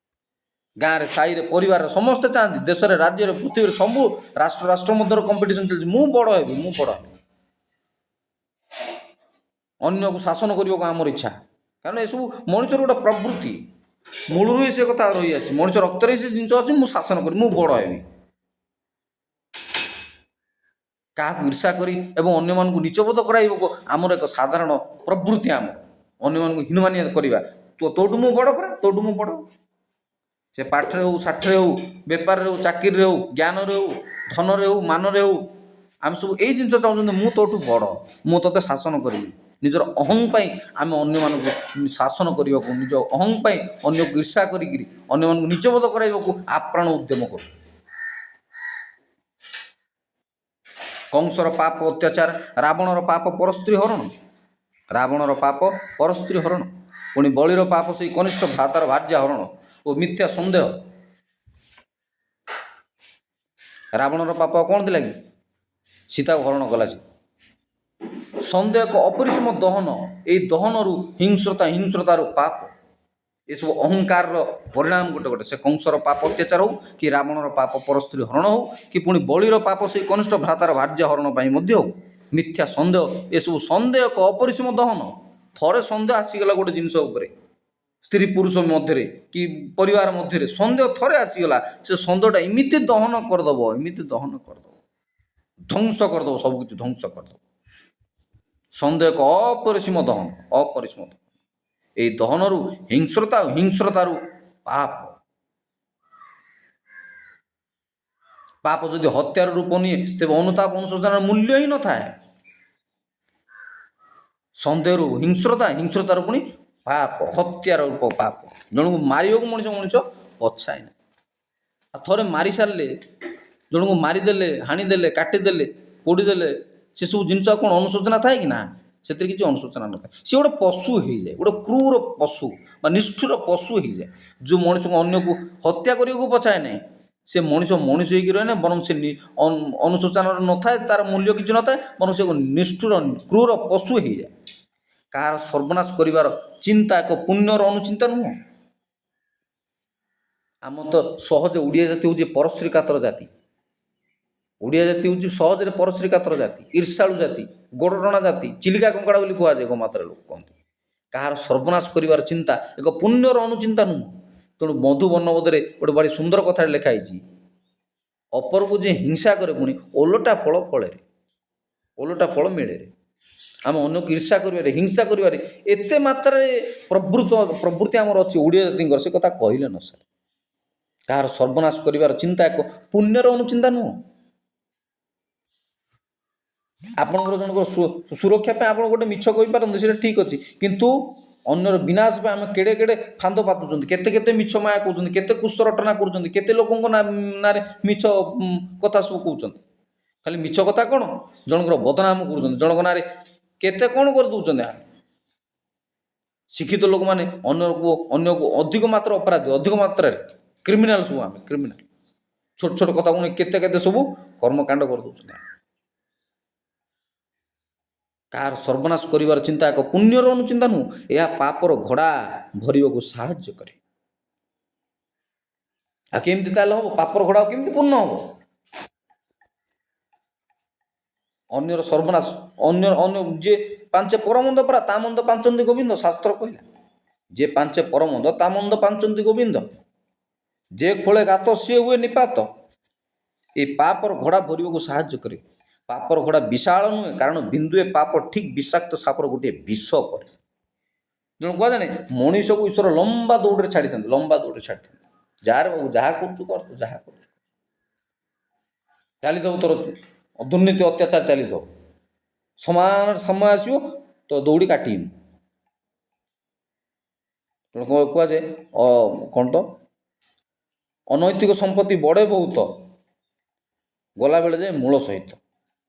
ଗାଁରେ, ସାହିରେ, ପରିବାରରେ ସମସ୍ତେ ଚାହାନ୍ତି, ଦେଶରେ, ରାଜ୍ୟରେ, ପୃଥିବୀରେ ସବୁ ରାଷ୍ଟ୍ର ମଧ୍ୟରେ କମ୍ପିଟିସନ୍ ଚାଲିଛି, ମୁଁ ବଡ଼ ହେବି, ମୁଁ ବଡ଼ ହେବି। ଅନ୍ୟକୁ ଶାସନ କରିବାକୁ ଆମର ଇଚ୍ଛା, କାରଣ ଏସବୁ ମଣିଷର ଗୋଟେ ପ୍ରବୃତ୍ତି, ମୂଳରୁ ହିଁ ସେ କଥା ରହିଆସି, ମଣିଷ ରକ୍ତରେ ସେ ଜିନିଷ ଅଛି, ମୁଁ ଶାସନ କରିବି, ମୁଁ ବଡ଼ ହେବି। କାହାକୁ ଈର୍ଷା କରି ଏବଂ ଅନ୍ୟମାନଙ୍କୁ ନିଚବୋଧ କରାଇବାକୁ ଆମର ଏକ ସାଧାରଣ ପ୍ରବୃତ୍ତି। ଆମର ଅନ୍ୟମାନଙ୍କୁ ହୀନମାନ୍ୟ କରିବା, ତୋଠୁ ମୁଁ ବଡ଼ ପରା, ତୋଠୁ ମୁଁ ବଡ଼। ସେ ପାଠରେ ହେଉ, ଷାଠରେ ହେଉ, ବେପାରରେ ହେଉ, ଚାକିରିରେ ହେଉ, ଜ୍ଞାନରେ ହେଉ, ଧନରେ ହେଉ, ମାନରେ ହେଉ, ଆମେ ସବୁ ଏଇ ଜିନିଷ ଚାହୁଁଛନ୍ତି, ମୁଁ ତୋଠୁ ବଡ଼, ମୁଁ ତୋତେ ଶାସନ କରିବି। ନିଜର ଅହଂ ପାଇଁ ଆମେ ଅନ୍ୟମାନଙ୍କୁ ଶାସନ କରିବାକୁ, ନିଜ ଅହଂ ପାଇଁ ଅନ୍ୟକୁ ଈର୍ଷା କରିକିରି ଅନ୍ୟମାନଙ୍କୁ ନିଚବୋଧ କରାଇବାକୁ ଆପ୍ରାଣ ଉଦ୍ୟମ କରୁ। କଂସର ପାପ ଅତ୍ୟାଚାର, ରାବଣର ପାପ ପରସ୍ତ୍ରୀ ହରଣ, ରାବଣର ପାପ ପରସ୍ତ୍ରୀ ହରଣ, ପୁଣି ବଳିର ପାପ ସେଇ କନିଷ୍ଠ ଭ୍ରାତାର ଭାର୍ଯ୍ୟା ହରଣ ଓ ମିଥ୍ୟା ସନ୍ଦେହ। ରାବଣର ପାପ କ'ଣ ଥିଲା କି? ସୀତାକୁ ହରଣ କଲା ସେ। ସନ୍ଦେହ ଏକ ଅପରିସୀମ ଦହନ, ଏଇ ଦହନରୁ ହିଂସ୍ରତାରୁ ପାପ, ଏସବୁ ଅହଙ୍କାରର ପରିଣାମ ଗୋଟେ। ସେ କଂସର ପାପ ଅତ୍ୟାଚାର ହେଉ, କି ରାବଣର ପାପ ପରସ୍ତ୍ରୀ ହରଣ ହେଉ, କି ପୁଣି ବଳିର ପାପ ସେଇ କନିଷ୍ଠ ଭ୍ରାତାର ଭାର୍ଯ୍ୟା ହରଣ ପାଇଁ ମଧ୍ୟ ହେଉ, ମିଥ୍ୟା ସନ୍ଦେହ, ଏସବୁ ସନ୍ଦେହ ଏକ ଅପରିସୀମ ଦହନ। ଥରେ ସନ୍ଦେହ ଆସିଗଲା ଗୋଟେ ଜିନିଷ ଉପରେ, ସ୍ତ୍ରୀ ପୁରୁଷ ମଧ୍ୟରେ କି ପରିବାର ମଧ୍ୟରେ ସନ୍ଦେହ ଥରେ ଆସିଗଲା, ସେ ସନ୍ଦେହଟା ଏମିତି ଦହନ କରିଦେବ, ଧ୍ୱଂସ କରିଦେବ, ସବୁକିଛି ଧ୍ୱଂସ କରିଦେବ। ସନ୍ଦେହ ଏକ ଅପରିସୀମ ଦହନ। ଏଇ ଦହନରୁ ହିଂସ୍ରତାରୁ ପାପ ଯଦି ହତ୍ୟାର ରୂପ ନିଏ, ତେବେ ଅନୁତାପ ଅନୁଶୋଚନାର ମୂଲ୍ୟ ହିଁ ନଥାଏ। ସନ୍ଦେହରୁ ହିଂସ୍ରତାରୁ ପୁଣି ପାପ, ହତ୍ୟାର ରୂପ ପାପ। ଜଣକୁ ମାରିବାକୁ ମଣିଷ ପଛାଏ ନାହିଁ। ଆଉ ଥରେ ମାରି ସାରିଲେ, ଜଣକୁ ମାରିଦେଲେ, ହାଣିଦେଲେ, କାଟିଦେଲେ, ପୋଡ଼ିଦେଲେ, ସେସବୁ ଜିନିଷ କ'ଣ ଅନୁଶୋଚନା ଥାଏ କି? ନା, ସେଥିରେ କିଛି ଅନୁଶୋଚନା ନଥାଏ। ସେ ଗୋଟେ ପଶୁ ହେଇଯାଏ, ଗୋଟେ କ୍ରୂର ପଶୁ ବା ନିଷ୍ଠୁର ପଶୁ ହେଇଯାଏ, ଯେଉଁ ମଣିଷକୁ ଅନ୍ୟକୁ ହତ୍ୟା କରିବାକୁ ପଛାଏ ନାହିଁ। ସେ ମଣିଷ ହେଇକି ରହେ ନାହିଁ, ବରଂ ସେ ଅନୁଶୋଚନାର ନଥାଏ, ତା'ର ମୂଲ୍ୟ କିଛି ନଥାଏ, ବରଂ ସେ ଏକ ନିଷ୍ଠୁର କ୍ରୂର ପଶୁ ହେଇଯାଏ। କାହାର ସର୍ବନାଶ କରିବାର ଚିନ୍ତା ଏକ ପୁଣ୍ୟର ଅନୁଚିନ୍ତା ନୁହଁ। ଆମ ତ ସହଜ ଓଡ଼ିଆ ଜାତି ହେଉଛି ପରଶ୍ରୀ କାତର ଜାତି। ଓଡ଼ିଆ ଜାତି ହେଉଛି ସହଜରେ ପରଶ୍ରୀ କାତର ଜାତି, ଈର୍ଷାଳୁ ଜାତି, ଗୋଡ଼ଟଣା ଜାତି, ଚିଲିକା କଙ୍କଡ଼ା ବୋଲି କୁହାଯାଏ, ଗୋମାତାରେ ଲୋକ କହନ୍ତି। କାହାର ସର୍ବନାଶ କରିବାର ଚିନ୍ତା ଏକ ପୁଣ୍ୟର ଅନୁଚିନ୍ତା ନୁହଁ। ତେଣୁ ମଧୁ ବର୍ଣ୍ଣବୋଧରେ ଗୋଟେ ଭାରି ସୁନ୍ଦର କଥାରେ ଲେଖା ହେଇଛି, ଅପରକୁ ଯେ ହିଂସା କରେ ପୁଣି ଓଲଟା ଫଳ ମିଳେ। ଆମେ ଅନ୍ୟକୁ ଈର୍ଷା କରିବାରେ, ହିଂସା କରିବାରେ ଏତେ ମାତ୍ରାରେ ପ୍ରବୃତ୍ତି ଆମର ଅଛି ଓଡ଼ିଆ ଜାତିଙ୍କର, ସେ କଥା କହିଲେ ନ ସରେ। କାହାର ସର୍ବନାଶ କରିବାର ଚିନ୍ତା ଏକ ପୁଣ୍ୟର ଅନୁଚିନ୍ତା ନୁହଁ। ଆପଣଙ୍କର ଜଣଙ୍କର ସୁରକ୍ଷା ପାଇଁ ଆପଣ ଗୋଟେ ମିଛ କହିପାରନ୍ତି, ସେଇଟା ଠିକ୍ ଅଛି, କିନ୍ତୁ ଅନ୍ୟର ବିନାଶ ପାଇଁ ଆମେ କେଡ଼େ ଫାନ୍ଦ ପାତୁଛନ୍ତି, କେତେ ମିଛ ମାୟା କହୁଛନ୍ତି, କେତେ କୁଶ ରଟନା କରୁଛନ୍ତି, କେତେ ଲୋକଙ୍କ ନାଁରେ ମିଛ କଥା ସବୁ କହୁଛନ୍ତି। ଖାଲି ମିଛ କଥା କ'ଣ, ଜଣଙ୍କର ବଦନାମ କରୁଛନ୍ତି, ଜଣଙ୍କ ନାଁରେ କେତେ କ'ଣ କରିଦେଉଛନ୍ତି। ଶିକ୍ଷିତ ଲୋକମାନେ ଅନ୍ୟକୁ ଅଧିକ ମାତ୍ରା ଅପରାଧୀ, ଅଧିକ ମାତ୍ରାରେ କ୍ରିମିନାଲ ସବୁ, ଆମେ କ୍ରିମିନାଲ, ଛୋଟ କଥାକୁ ନେଇ କେତେ ସବୁ କର୍ମକାଣ୍ଡ କରିଦେଉଛନ୍ତି। କାହାର ସର୍ବନାଶ କରିବାର ଚିନ୍ତା ଏକ ପୁଣ୍ୟର ଅନୁଚିନ୍ତା ନୁହଁ, ଏହା ପାପର ଘୋଡ଼ା ଭରିବାକୁ ସାହାଯ୍ୟ କରେ। ଆଉ କେମିତି ତାହେଲେ ହେବ? ପାପର ଘୋଡ଼ା କେମିତି ପୂର୍ଣ୍ଣ ହେବ? ଅନ୍ୟର ସର୍ବନାଶ, ଅନ୍ୟ ଅନ୍ୟ ଯେ ପାଞ୍ଚେ ପରମନ୍ଦ ପରା ତା ମନ୍ଦ ପାଞ୍ଚନ୍ତି ଗୋବିନ୍ଦ, ଶାସ୍ତ୍ର କହିଲା। ଯେ ପାଞ୍ଚେ ପରମନ୍ଦ ତା ମନ୍ଦ ପାଞ୍ଚନ୍ତି ଗୋବିନ୍ଦ, ଯେ ଖୋଳେ ଗାତ ସିଏ ହୁଏ ନିପାତ। এই ପାପର ଘୋଡ଼ା ଭରିବାକୁ ସାହାଯ୍ୟ କରେ। ପାପର ଘୋଡ଼ା ବିଶାଳ ନୁହେଁ, କାରଣ ବିନ୍ଦୁଏ ପାପ ଠିକ୍ ବିଷାକ୍ତ ସାପର ଗୋଟିଏ ବିଷ ପରି। ତେଣୁ କୁହାଯାଏ ମଣିଷକୁ ଈଶ୍ୱର ଲମ୍ବା ଦୌଡ଼ରେ ଛାଡ଼ିଥାନ୍ତି, ଲମ୍ବା ଦୌଡ଼ରେ ଛାଡ଼ିଥାନ୍ତି। ଯାହାର ବାବୁ ଯାହା କରୁଛୁ କର, ତୁ ଯାହା କରୁଛୁ ଚାଲିଥାଉ, ତୋର ଦୁର୍ନୀତି ଅତ୍ୟାଚାର ଚାଲିଥାଉ, ସମାନ ସମୟ ଆସିବ ତ ଦୌଡ଼ି କାଟିବୁ। ତେଣୁ କୁହାଯାଏ କ'ଣ ତ ଅନୈତିକ ସମ୍ପତ୍ତି ବଢ଼େ ବହୁତ, ଗଲାବେଳେ ଯାଏ ମୂଳ ସହିତ।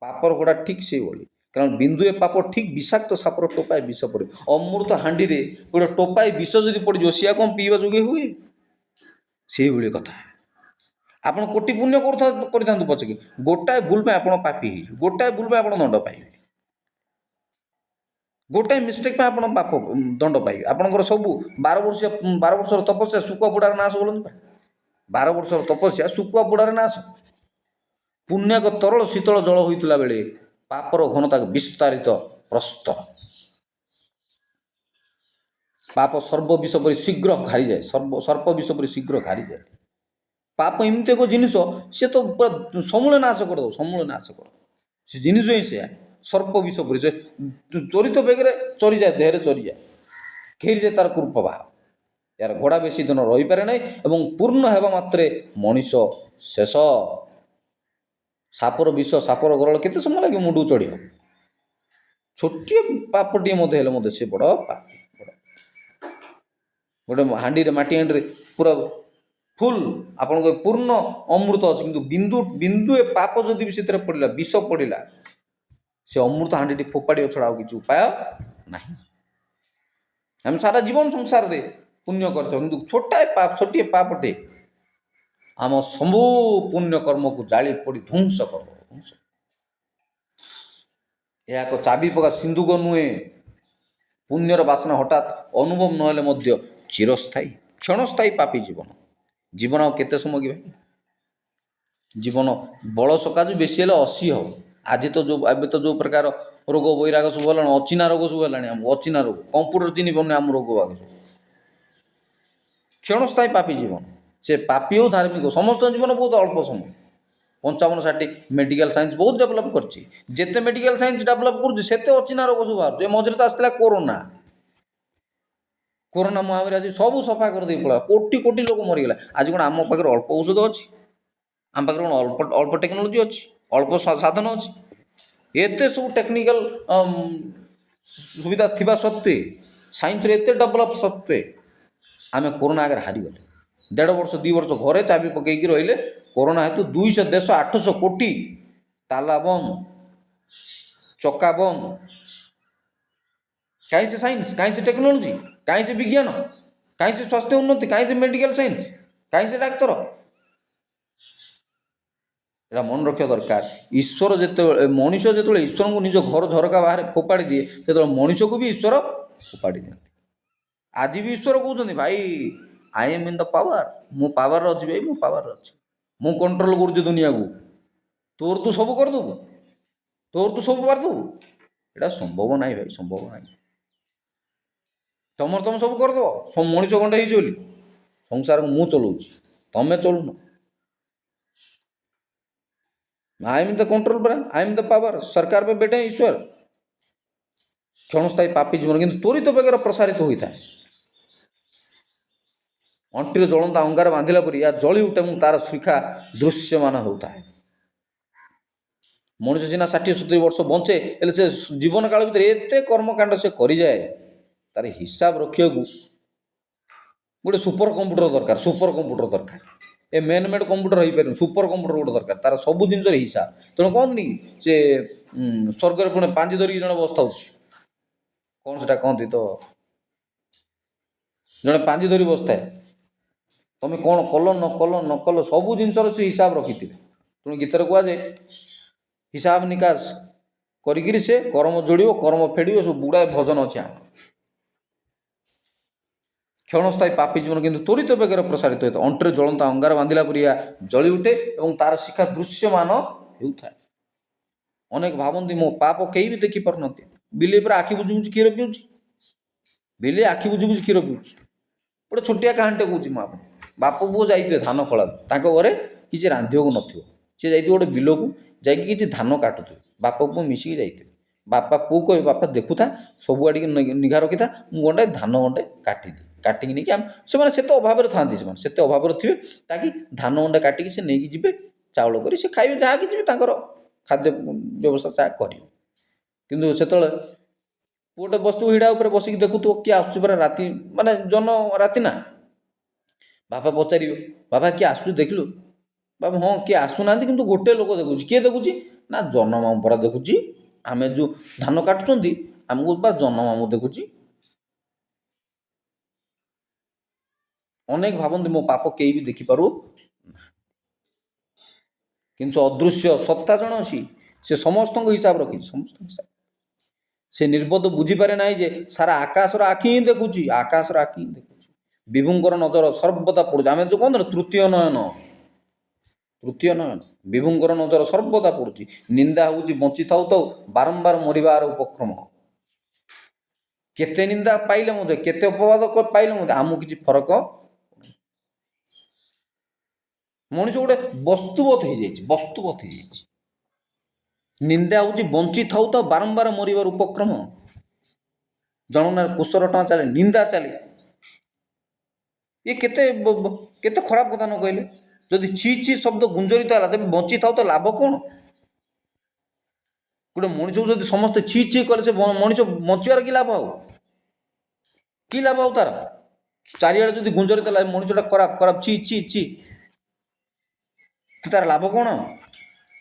ପାପର ଘୋଡ଼ା ଠିକ୍ ସେଇଭଳି, କାରଣ ବିନ୍ଦୁଏ ପାପ ଠିକ୍ ବିଷାକ୍ତ ସାପର ଟୋପାଏ ବିଷ ପଡ଼େ। ଅମୃତ ହାଣ୍ଡିରେ ଗୋଟେ ଟୋପାଏ ବିଷ ଯଦି ପଡ଼ିଯିବ, ସିଏ କ'ଣ ପିଇବା ଯୋଗେ ହୁଏ? ସେଇଭଳି କଥା। ଆପଣ କୋଟି ପୁଣ୍ୟ କରିଥାନ୍ତୁ ପଛକେ, ଗୋଟାଏ ଭୁଲ ପାଇଁ ଆପଣ ପାପୀ ହେଇଯିବେ, ଗୋଟାଏ ଭୁଲ ପାଇଁ ଆପଣ ଦଣ୍ଡ ପାଇବେ, ଗୋଟାଏ ମିଷ୍ଟେକ୍ ପାଇଁ ଆପଣ ପାପ ଦଣ୍ଡ ପାଇବେ। ଆପଣଙ୍କର ସବୁ 12 ବର୍ଷର ତପସ୍ୟା ଶୁଖୁଆ ପୋଡ଼ାର ନାଶ ବୋଲନ୍ତି। 12 ବର୍ଷର ତପସ୍ୟା ଶୁଖୁଆ ପୋଡ଼ାରେ ନାଶ। ପୁଣ୍ୟକ ତରଳ ଶୀତଳ ଜଳ ହୋଇଥିଲା ବେଳେ ପାପର ଘନତା ବିସ୍ତାରିତ ପ୍ରସ୍ତର। ପାପ ସର୍ବ ବିଷ ପରି ଶୀଘ୍ର ଘାରିଯାଏ, ସର୍ପ ବିଷ ପରି ଶୀଘ୍ର ଘାରିଯାଏ। ପାପ ଏମିତି ଏକ ଜିନିଷ, ସେ ତ ପୁରା ସମୂଳେ ନାଶ କରିଦେବ, ସମୂଳେ ନାଶ କରିଦେବ। ସେ ଜିନିଷ ହିଁ ସେୟା, ସର୍ପ ବିଷ ପରି, ସେ ତ୍ୱରିତ ବେଗରେ ଚରିଯାଏ, ଦେହରେ ଚରିଯାଏ, ଘେରିଯାଏ ତାର କୁପ୍ରବାହ। ଏହାର ଘୋଡ଼ା ବେଶୀ ଦିନ ରହିପାରେ ନାହିଁ ଏବଂ ପୂର୍ଣ୍ଣ ହେବା ମାତ୍ରେ ମଣିଷ ଶେଷ। ସାପର ବିଷ, ସାପର ଗରଳ କେତେ ସମୟ ଲାଗିବ ମୁଣ୍ଡକୁ ଚଢ଼ିବ? ଛୋଟିଏ ପାପଟିଏ ମଧ୍ୟ ହେଲେ ମଧ୍ୟ ସେ ବଡ଼ ପାପ। ଗୋଟେ ହାଣ୍ଡିରେ, ମାଟି ହାଣ୍ଡିରେ ପୁରା ଫୁଲ୍ ଆପଣଙ୍କ ପୂର୍ଣ୍ଣ ଅମୃତ ଅଛି, କିନ୍ତୁ ବିନ୍ଦୁଏ ପାପ ଯଦି ବି ସେଥିରେ ପଡ଼ିଲା, ବିଷ ପଡ଼ିଲା, ସେ ଅମୃତ ହାଣ୍ଡିଟି ଫୋପାଡ଼ିବା ଛଡ଼ା ଆଉ କିଛି ଉପାୟ ନାହିଁ। ଆମେ ସାରା ଜୀବନ ସଂସାରରେ ପୁଣ୍ୟ କରିଥାଉ, କିନ୍ତୁ ଛୋଟିଏ ପାପଟେ ଆମ ସବୁ ପୁଣ୍ୟ କର୍ମକୁ ଜାଳି ପୋଡ଼ି ଧ୍ୱଂସ କରିବ। ଏହା ଏକ ଚାବି ପକା ସିନ୍ଦୁକ ନୁହେଁ। ପୁଣ୍ୟର ବାସନା ହଠାତ୍ ଅନୁଭବ ନହେଲେ ମଧ୍ୟ ଚିରସ୍ଥାୟୀ, କ୍ଷଣସ୍ଥାୟୀ ପାପୀ ଜୀବନ। ଜୀବନ ଆଉ କେତେ ସମୟ କି ଭାଇ? ଜୀବନ ବଳ ସକାଶେ ବେଶୀ ହେଲେ 80 ହେବ। ଏବେ ତ ଯେଉଁ ପ୍ରକାର ରୋଗ ବୈରାଗ ସବୁ ହେଲାଣି, ଅଚିହ୍ନା ରୋଗ ସବୁ ହେଲାଣି, ଆମକୁ ଅଚିହ୍ନା ରୋଗ, କମ୍ପ୍ୟୁଟର ଚିହ୍ନି ପାରୁନି ଆମ ରୋଗ ବାଗ ସବୁ। କ୍ଷଣସ୍ଥାୟୀ ପାପୀ ଜୀବନ। ସେ ପାପୀ ହେଉ ଧାର୍ମିକ, ସମସ୍ତଙ୍କ ଜୀବନ ବହୁତ ଅଳ୍ପ ସମୟ। 55-60 ମେଡ଼ିକାଲ ସାଇନ୍ସ ବହୁତ ଡେଭଲପ୍ କରିଛି। ଯେତେ ମେଡ଼ିକାଲ ସାଇନ୍ସ ଡେଭଲପ୍ କରୁଛି ସେତେ ଅଚିହ୍ନା ରୋଗ ସବୁ ବାହାରୁଛି। ଏ ମଝିରେ ତ ଆସିଥିଲା କୋରୋନା ମହାମାରୀ, ଆଜି ସବୁ ସଫା କରିଦେଇ ପଳା, କୋଟି କୋଟି ଲୋକ ମରିଗଲା। ଆଜି କ'ଣ ଆମ ପାଖରେ ଅଳ୍ପ ଔଷଧ ଅଛି? ଆମ ପାଖରେ କ'ଣ ଅଳ୍ପ ଟେକ୍ନୋଲୋଜି ଅଛି? ଅଳ୍ପ ସାଧନ ଅଛି? ଏତେ ସବୁ ଟେକ୍ନିକାଲ ସୁବିଧା ଥିବା ସତ୍ତ୍ୱେ, ସାଇନ୍ସରେ ଏତେ ଡେଭଲପ୍ ସତ୍ତ୍ୱେ ଆମେ କୋରୋନା ଆଗରେ ହାରିଗଲେ। 1.5 ବର୍ଷ 2 ବର୍ଷ ଘରେ ଚାବି ପକାଇକି ରହିଲେ। କୋରୋନା ହେତୁ 200 ଦେଶ 800 କୋଟି, ତାଲା ବନ୍ଦ, ଚକା ବନ୍ଦ। କାହିଁ ସେ ସାଇନ୍ସ, କାହିଁ ସେ ଟେକ୍ନୋଲୋଜି, କାହିଁ ସେ ବିଜ୍ଞାନ, କାହିଁ ସେ ସ୍ୱାସ୍ଥ୍ୟ ଉନ୍ନତି, କାହିଁ ସେ ମେଡ଼ିକାଲ ସାଇନ୍ସ, କାହିଁ ସେ ଡାକ୍ତର? ଏଇଟା ମନେ ରଖିବା ଦରକାର। ମଣିଷ ଯେତେବେଳେ ଈଶ୍ୱରଙ୍କୁ ନିଜ ଘର ଝରକା ବାହାରେ ଫୋପାଡ଼ି ଦିଏ, ସେତେବେଳେ ମଣିଷକୁ ବି ଈଶ୍ୱର ଫୋପାଡ଼ି ଦିଅନ୍ତି। ଆଜି ବି ଈଶ୍ୱର କହୁଛନ୍ତି, ଭାଇ I am in the power, ମୁଁ ପାୱାରରେ ଅଛି ଭାଇ, ମୁଁ ପାୱାରରେ ଅଛି, ମୁଁ କଣ୍ଟ୍ରୋଲ କରୁଛି ଦୁନିଆକୁ। ତୋର ତୁ ସବୁ କରିଦେବୁ, ତୋର ତୁ ସବୁ କରିଦେବୁ, ଏଇଟା ସମ୍ଭବ ନାହିଁ ଭାଇ, ସମ୍ଭବ ନାହିଁ। ତମେ ସବୁ କରିଦେବ, ମଣିଷ ଖଣ୍ଡେ ହେଇଛି ବୋଲି ସଂସାରକୁ ମୁଁ ଚଲାଉଛି, ତମେ ଚଲୁନ। I am in the control पर, आई एम द पावर, सरकार पे बैठे हैं ईश्वर। क्षणस्थायी पापी जीवन किंतु त्वरित बेगर प्रसारित होता है। अंटीर ज्वलंता अंगार बांधिला परी या जली उठे और तार शिखा दृश्यमान होता है। मनुष्य सीना 60-70 वर्ष बंचे, से जीवन काल भर एत कर्मकांड से कर जाए, तार हिसाब रखा गोटे सुपर कंप्यूटर दरकार, सुपर कंप्यूटर दरकार। ए मेन मेड कंप्यूटर हो पारे, सुपर कंप्यूटर गोटे दरकार, तार सब जिन हिसाब। तेणु कहते से स्वर्ग पुणे पांजी धरिकी जन बसता कौन से कहती तो जड़े पांजी धरी बसता है, तुम कौन कल न कल न कल सब जिनसर से हिसाब रखी थे। तेणु गीत कहुए हिसाब निकास करी से कर्म जोड़, कर्म फेड़, सब गुड़ाए भजन अच्छे। क्षणस्थायी पापी जीवन किंतु त्वरित बेगर प्रसारित होता है। अंटर ज्वलंता अंगार बांधिला परी जली उठे और तार शिखा दृश्यमान होता है। ଅନେକ ଭାବନ୍ତି ମୋ ପାପ କେହି ବି ଦେଖିପାରୁନାହାନ୍ତି। ବିଲେଇ ପୁରା ଆଖି ବୁଜି ବୁଜି କ୍ଷୀର ପିଉଛି। ବିଲେଇ ଆଖି ବୁଜି ବୁଜି କ୍ଷୀର ପିଉଛି। ଗୋଟେ ଛୋଟିଆ କାହାଣୀଟେ କହୁଛି ମୁଁ ଆପଣ। ବାପ ପୁଅ ଯାଇଥିବେ ଧାନ ଖଳାକୁ, ତାଙ୍କ ଘରେ କିଛି ରାନ୍ଧିବାକୁ ନଥିବ। ସେ ଯାଇଥିବେ ଗୋଟେ ବିଲକୁ, ଯାଇକି କିଛି ଧାନ କାଟୁଥିବେ। ବାପ ପୁଅ ମିଶିକି ଯାଇଥିବେ। ବାପା ପୁଅ କହିବେ ବାପା ଦେଖୁଥା, ସବୁଆଡ଼ିକି ନିଘା ରଖିଥା, ମୁଁ ଗଣ୍ଡେ ଧାନ ଗଣ୍ଡେ କାଟିଦିଏ। କାଟିକି ନେଇକି ସେମାନେ ସେତେ ଅଭାବରେ ଥାଆନ୍ତି, ସେମାନେ ସେତେ ଅଭାବରେ ଥିବେ, ତାକି ଧାନ ଗଣ୍ଡେ କାଟିକି ସେ ନେଇକି ଯିବେ, ଚାଉଳ କରି ସେ ଖାଇବେ, ଯାହା କିଛି ବି ତାଙ୍କର ଖାଦ୍ୟ ବ୍ୟବସ୍ଥା ଯାହା କରିବେ। କିନ୍ତୁ ସେତେବେଳେ ପୁଅଟେ ବସ୍ତୁ ହିଡ଼ା ଉପରେ ବସିକି ଦେଖୁଥିବ, କିଏ ଆସୁଛି ପରା, ରାତି ମାନେ ରାତି ନା। ବାପା ପଚାରିବେ ବାପା କିଏ ଆସୁଛି ଦେଖିଲୁ? ବାପା ହଁ କିଏ ଆସୁନାହାନ୍ତି, କିନ୍ତୁ ଗୋଟେ ଲୋକ ଦେଖୁଛି। କିଏ ଦେଖୁଛି? ନା ଜହ୍ନମାମୁଁ ପରା ଦେଖୁଛି। ଆମେ ଯେଉଁ ଧାନ କାଟୁଛନ୍ତି ଆମକୁ ବା ଜହ୍ନମାମୁଁ ଦେଖୁଛି। ଅନେକ ଭାବନ୍ତି ମୋ ପାପ କେହି ବି ଦେଖିପାରୁ, କିନ୍ତୁ ଅଦୃଶ୍ୟ ସତ୍ତା ଜଣେ ଅଛି, ସେ ସମସ୍ତଙ୍କ ହିସାବ ରଖିଛି, ସମସ୍ତଙ୍କ ହିସାବ। ସେ ନିର୍ବୋଧ ବୁଝିପାରେ ନାହିଁ ଯେ ସାରା ଆକାଶର ଆଖି ହିଁ ଦେଖୁଛି, ଆକାଶର ଆଖି ହିଁ ଦେଖୁଛି। ବିଭୁଙ୍କର ନଜର ସର୍ବଦା ପଡ଼ୁଛି। ଆମେ ଯେଉଁ କହନ୍ତି ତୃତୀୟ ନୟନ, ତୃତୀୟ ନୟନ, ବିଭୁଙ୍କର ନଜର ସର୍ବଦା ପଡ଼ୁଛି। ନିନ୍ଦା ହେଉଛି ବଞ୍ଚିଥାଉ ଥାଉ ବାରମ୍ବାର ମରିବାର ଉପକ୍ରମ। କେତେ ନିନ୍ଦା ପାଇଲେ ମଧ୍ୟ, କେତେ ଅପବାଦ ପାଇଲେ ମଧ୍ୟ ଆମକୁ କିଛି ଫରକ। ମଣିଷ ଗୋଟେ ବସ୍ତୁବତ ହେଇଯାଇଛି, ବସ୍ତୁବତ ହେଇଯାଇଛି। ନିନ୍ଦା ହେଉଛି ବଞ୍ଚିଥାଉ ଥାଉ ବାରମ୍ବାର ମରିବାର ଉପକ୍ରମ। ଜଣନାର କୁଶ ରଟଣା ଚାଲେ, ନିନ୍ଦା ଚାଲେ। ଇଏ କେତେ କେତେ ଖରାପ କଥା ନ କହିଲେ? ଯଦି ଛି ଛି ଶବ୍ଦ ଗୁଞ୍ଜରିତ ହେଲା, ତେବେ ବଞ୍ଚିଥାଉ ତ ଲାଭ କ'ଣ? ଗୋଟେ ମଣିଷକୁ ଯଦି ସମସ୍ତେ ଛି ଛି କଲେ, ସେ ମଣିଷ ବଞ୍ଚିବାର କି ଲାଭ ଆଉ? କି ଲାଭ ଆଉ ତାର? ଚାରିଆଡ଼େ ଯଦି ଗୁଞ୍ଜରିତ ହେଲା ମଣିଷଟା ଖରାପ ଖରାପ, ଛି ଛି ଛି, ତାର ଲାଭ କ'ଣ?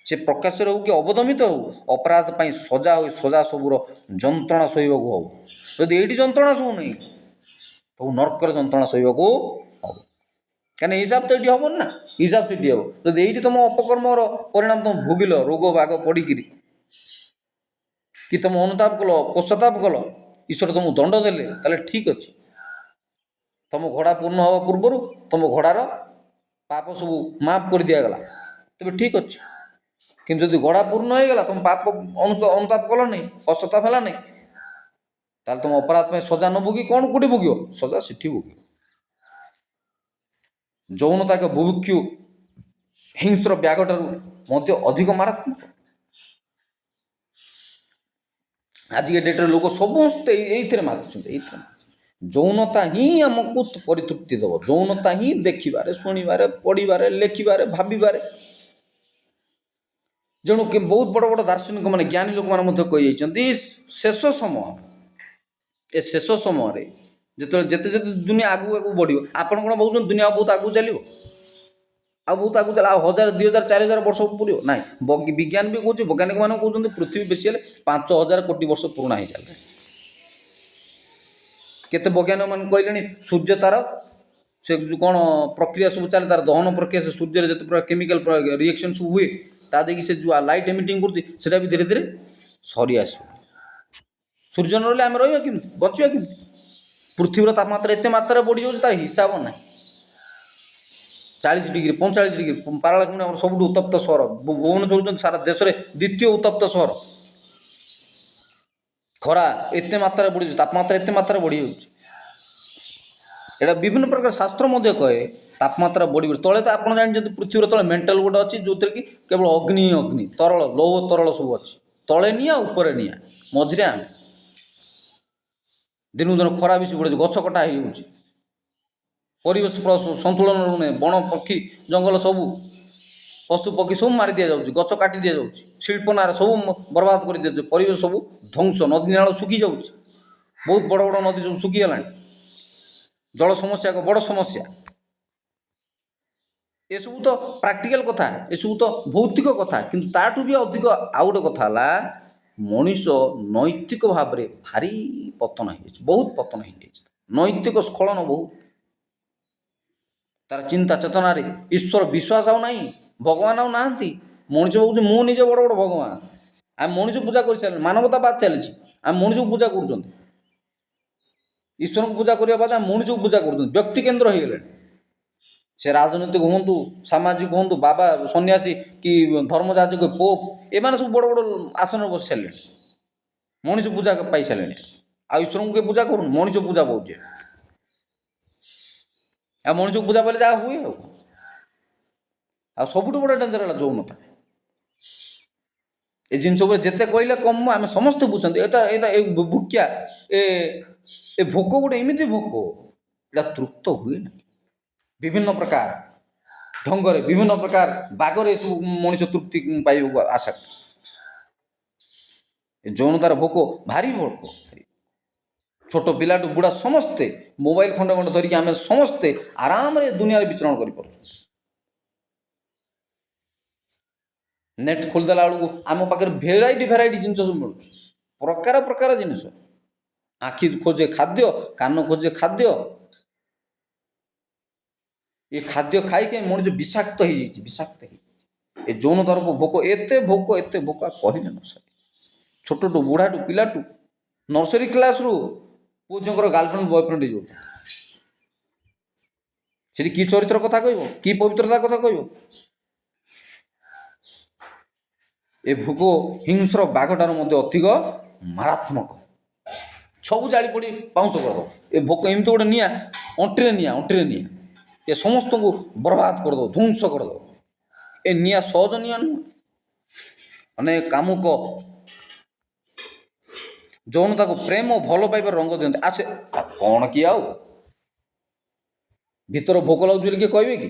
ସେ ପ୍ରକାଶରେ ହେଉ କି ଅବଦମିତ ହେଉ, ଅପରାଧ ପାଇଁ ସଜା ହୋଇ ସଜା ସବୁର ଯନ୍ତ୍ରଣା ସହିବାକୁ ହଉ। ଯଦି ଏଇଠି ଯନ୍ତ୍ରଣା ଶୁଣୁନି, ତୁ ନର୍କର ଯନ୍ତ୍ରଣା ସହିବାକୁ ହବ। କାହିଁକିନା ହିସାବ ତ ଏଇଠି ହବନି ନା, ହିସାବ ସେଠି ହବ। ଯଦି ଏଇଠି ତୁମ ଅପକର୍ମର ପରିଣାମ ତୁମ ଭୋଗିଲ, ରୋଗ ବାଗ ପଡ଼ିକିରି, କି ତୁମ ଅନୁତାପ କଲ, ପଶ୍ଚାତାପ କଲ, ଈଶ୍ୱର ତୁମକୁ ଦଣ୍ଡ ଦେଲେ, ତାହେଲେ ଠିକ୍ ଅଛି। ତୁମ ଘୋଡ଼ା ପୂର୍ଣ୍ଣ ହେବା ପୂର୍ବରୁ ତୁମ ଘୋଡ଼ାର ପାପ ସବୁ ମାଫ କରି ଦିଆଗଲା, ତେବେ ଠିକ୍ ଅଛି। କିନ୍ତୁ ଯଦି ଘୋଡ଼ା ପୂର୍ଣ୍ଣ ହେଇଗଲା, ତୁମ ପାପ ଅନୁତାପ କଲ ନାହିଁ, ପଶ୍ଚାତାପ ହେଲା ନାହିଁ, ତାହେଲେ ତୁମ ଅପରାଧ ପାଇଁ ସଜା ନ ଭୋଗି କ'ଣ କେଉଁଠି ଭୋଗିବ? ସଜା ସେଠି ଭୋଗିବ। ଯୌନତା ଏକ ବୁଭୁକ୍ଷୁ ହିଂସ୍ର ବ୍ୟାଘଠାରୁ ମଧ୍ୟ ଅଧିକ ମାରାତ୍ମକ। ଆଜିକା ଡେଟ୍ରେ ଲୋକ ସମସ୍ତେ ଏଇଥିରେ ମାତୁଛନ୍ତି, ଏଇଥିରେ। ଯୌନତା ହିଁ ଆମକୁ ପରିତୃପ୍ତି ଦେବ। ଯୌନତା ହିଁ ଦେଖିବାରେ, ଶୁଣିବାରେ, ପଢ଼ିବାରେ, ଲେଖିବାରେ, ଭାବିବାରେ। ଯେଣୁ ବହୁତ ବଡ଼ ବଡ଼ ଦାର୍ଶନିକ ମାନେ, ଜ୍ଞାନୀ ଲୋକମାନେ ମଧ୍ୟ କହିଯାଇଛନ୍ତି, ଶେଷ ସମୟ, ଏ ଶେଷ ସମୟରେ ଯେତେବେଳେ ଯେତେ ଯେତେ ଦୁନିଆ ଆଗକୁ ଆଗକୁ ବଢ଼ିବ, ଆପଣ କ'ଣ ଭାବୁଛନ୍ତି ଦୁନିଆ ବହୁତ ଆଗକୁ ଚାଲିବ? ଆଉ ବହୁତ ଆଗକୁ ଚାଲିବ? ଆଉ 1000, 2000, 4000 ବର୍ଷ ପୂରିବ? ନାହିଁ। ବିଜ୍ଞାନ ବି କହୁଛି, ବୈଜ୍ଞାନିକମାନେ କହୁଛନ୍ତି ପୃଥିବୀ ବେଶୀ ହେଲେ 5000 କୋଟି ବର୍ଷ ପୁରୁଣା ହେଇଚାଲିଲାଣି। କେତେ ବୈଜ୍ଞାନିକମାନେ କହିଲେଣି ସୂର୍ଯ୍ୟ ତାର ସେ ଯେଉଁ କ'ଣ ପ୍ରକ୍ରିୟା ସବୁ ଚାଲେ, ତାର ଦହନ ପ୍ରକ୍ରିୟା, ସେ ସୂର୍ଯ୍ୟରେ ଯେତେ ପ୍ରକାର କେମିକାଲ ରିଏକ୍ସନ୍ ସବୁ ହୁଏ, ତା ଦେଇକି ସେ ଯେଉଁ ଲାଇଟ୍ ଏମିଟିଂ କରୁଛି, ସେଇଟା ବି ଧୀରେ ଧୀରେ ସରି ଆସିବ। ସୂର୍ଯ୍ୟ ନ ରହିଲେ ଆମେ ରହିବା କେମିତି, ବଞ୍ଚିବା କେମିତି? ପୃଥିବୀର ତାପମାତ୍ରା ଏତେ ମାତ୍ରାରେ ବଢ଼ିଯାଉଛି, ତାର ହିସାବ ନାହିଁ। 40 ଡିଗ୍ରୀ, 45 ଡିଗ୍ରୀ, ପାରଳାଖେମୁଣ୍ଡି ଆମର ସବୁଠୁ ଉତ୍ତପ୍ତ ସହର, ଭୁବନେଶ୍ୱର ହେଉଛନ୍ତି ସାରା ଦେଶରେ ଦ୍ୱିତୀୟ ଉତ୍ତପ୍ତ ସହର। ଖରା ଏତେ ମାତ୍ରାରେ ବଢ଼ିଯାଉଛି, ତାପମାତ୍ରା ଏତେ ମାତ୍ରାରେ ବଢ଼ିଯାଉଛି। ଏଇଟା ବିଭିନ୍ନ ପ୍ରକାର ଶାସ୍ତ୍ର ମଧ୍ୟ କହେ ତାପମାତ୍ରା ବଢ଼ିବ। ତଳେ ତ ଆପଣ ଜାଣିଛନ୍ତି ପୃଥିବୀର ତଳେ ମେଣ୍ଟାଲ ଗୋଟେ ଅଛି, ଯେଉଁଥିରେ କି କେବଳ ଅଗ୍ନି ହିଁ ଅଗ୍ନି, ତରଳ ଲୌହ ତରଳ ସବୁ ଅଛି। ତଳେ ନିଆଁ, ଉପରେ ନିଆଁ, ମଝିରେ ଆମେ। ଦିନକୁ ଦିନ ଖରା ବେଶୀ ବଢ଼ୁଛି, ଗଛ କଟା ହେଇଯାଉଛି, ପରିବେଶ ସନ୍ତୁଳନ ରହୁନି, ବଣ ପକ୍ଷୀ ଜଙ୍ଗଲ ସବୁ, ପଶୁ ପକ୍ଷୀ ସବୁ ମାରି ଦିଆଯାଉଛି, ଗଛ କାଟି ଦିଆଯାଉଛି, ଶିଳ୍ପ ନାଁରେ ସବୁ ବର୍ବାଦ କରି ଦିଆଯାଉଛି, ପରିବେଶ ସବୁ ଧ୍ୱଂସ, ନଦୀ ନାଳ ଶୁଖିଯାଉଛି, ବହୁତ ବଡ଼ ବଡ଼ ନଦୀ ସବୁ ଶୁଖିଗଲାଣି। ଜଳ ସମସ୍ୟା ଏକ ବଡ଼ ସମସ୍ୟା। ଏସବୁ ତ ପ୍ରାକ୍ଟିକାଲ କଥା, ଏସବୁ ତ ଭୌତିକ କଥା। କିନ୍ତୁ ତାଠୁ ବି ଅଧିକ ଆଉ ଗୋଟେ କଥା ହେଲା, ମଣିଷ ନୈତିକ ଭାବରେ ଭାରି ପତନ ହେଇଯାଇଛି, ବହୁତ ପତନ ହେଇଯାଇଛି। ନୈତିକ ସ୍ଖଳନ ବହୁତ। ତାର ଚିନ୍ତା ଚେତନାରେ ଈଶ୍ୱର ବିଶ୍ୱାସ ଆଉ ନାହିଁ, ଭଗବାନ ଆଉ ନାହାନ୍ତି। ମଣିଷ ଭାବୁଛି ମୁଁ ନିଜେ ବଡ଼ ବଡ଼ ଭଗବାନ। ଆମେ ମଣିଷ ପୂଜା କରିସାରିଲେଣି, ମାନବତାବାଦ ଚାଲିଛି, ଆମେ ମଣିଷକୁ ପୂଜା କରୁଛନ୍ତି। ଈଶ୍ୱରଙ୍କୁ ପୂଜା କରିବା ବାଦ ଆମେ ମଣିଷକୁ ପୂଜା କରୁଛନ୍ତି, ବ୍ୟକ୍ତି କେନ୍ଦ୍ର ହେଇଗଲେଣି। ସେ ରାଜନୈତିକ ହୁଅନ୍ତୁ, ସାମାଜିକ ହୁଅନ୍ତୁ, ବାବା ସନ୍ନ୍ୟାସୀ କି ଧର୍ମଯାଜକ ପୋପ୍, ଏମାନେ ସବୁ ବଡ଼ ବଡ଼ ଆସନରେ ବସି ସାରିଲେଣି, ମଣିଷ ପୂଜା ପାଇସାରିଲେଣି। ଆଉ ଈଶ୍ୱରଙ୍କୁ କିଏ ପୂଜା କରୁନି, ମଣିଷ ପୂଜା ପାଉଛି। ଆଉ ମଣିଷକୁ ପୂଜା ପାଇଲେ ଯାହା ହୁଏ। ଆଉ ସବୁଠୁ ବଡ଼ ଡେଞ୍ଜର ହେଲା ଯୌନତା। ଏ ଜିନିଷ ଉପରେ ଯେତେ କହିଲେ କମ୍, ଆମେ ସମସ୍ତେ ବୁଝନ୍ତି। ଏଇଟା ଏ ଭୁକିଆ ଏ ଭୋକ ଗୋଟେ ଏମିତି ଭୋକ, ଏଇଟା ତୃପ୍ତ ହୁଏ ନାହିଁ। ବିଭିନ୍ନ ପ୍ରକାର ଢଙ୍ଗରେ, ବିଭିନ୍ନ ପ୍ରକାର ବାଗରେ ଏସବୁ ମଣିଷ ତୃପ୍ତି ପାଇବାକୁ ଆଶା କରେ। ଏ ଯୌନତାର ଭୋକ ଭାରି ଭୋକ। ଛୋଟ ପିଲାଠୁ ବୁଢ଼ା ସମସ୍ତେ ମୋବାଇଲ ଖଣ୍ଡେ ଖଣ୍ଡେ ଧରିକି ଆମେ ସମସ୍ତେ ଆରାମରେ ଦୁନିଆରେ ବିଚରଣ କରିପାରୁଛୁ। ନେଟ୍ ଖୋଲିଦେଲା ବେଳକୁ ଆମ ପାଖରେ ଭେରାଇଟି ଜିନିଷ ସବୁ ମିଳୁଛି, ପ୍ରକାର ପ୍ରକାର ଜିନିଷ। ଆଖି ଖୋଜେ ଖାଦ୍ୟ, କାନ ଖୋଜେ ଖାଦ୍ୟ। ଏ ଖାଦ୍ୟ ଖାଇକି ମଣିଷ ବିଷାକ୍ତ ହେଇଯାଇଛି, ବିଷାକ୍ତ ହେଇଯାଇଛି। ଏ ଯୌନତାର ଭୋକ, ଏତେ ଭୋକ କହିଲେ ନ ସରେ। ଛୋଟଠୁ ବୁଢ଼ାଠୁ ପିଲାଠୁ, ନର୍ସରୀ କ୍ଲାସ୍ରୁ ପୁଅ ଝିଅଙ୍କର ଗାର୍ଲଫ୍ରେଣ୍ଡ ବୟଫ୍ରେଣ୍ଡ ହେଇଯାଉଛି। ସେଠି କି ଚରିତ୍ର କଥା କହିବ, କି ପବିତ୍ରତା କଥା କହିବ? ଏ ଭୋକ ହିଂସ୍ର ବାଘଠାରୁ ମଧ୍ୟ ଅଧିକ ମାରାତ୍ମକ। ସବୁ ଜାଳି ପୋଡ଼ି ପାଉଁଶ କରିଦେବ। ଏ ଭୋକ ଏମିତି ଗୋଟେ ନିଆଁ, ଅଣ୍ଟିରେ ନିଆଁ। ଏ ସମସ୍ତଙ୍କୁ ବର୍ବାଦ କରିଦେବ, ଧ୍ୱଂସ କରିଦେବ। ଏ ନିଆଁ ସହଜ ନିଆଁ ନୁହେଁ। ଅନେକ କାମୁକ ଯୌନତାକୁ ପ୍ରେମ ଓ ଭଲ ପାଇବାର ରଙ୍ଗ ଦିଅନ୍ତି। ଆସେ କ'ଣ କି ଆଉ ଭିତର ଭୋକ ଲାଗୁଛି ବୋଲି କିଏ କହିବେ କି?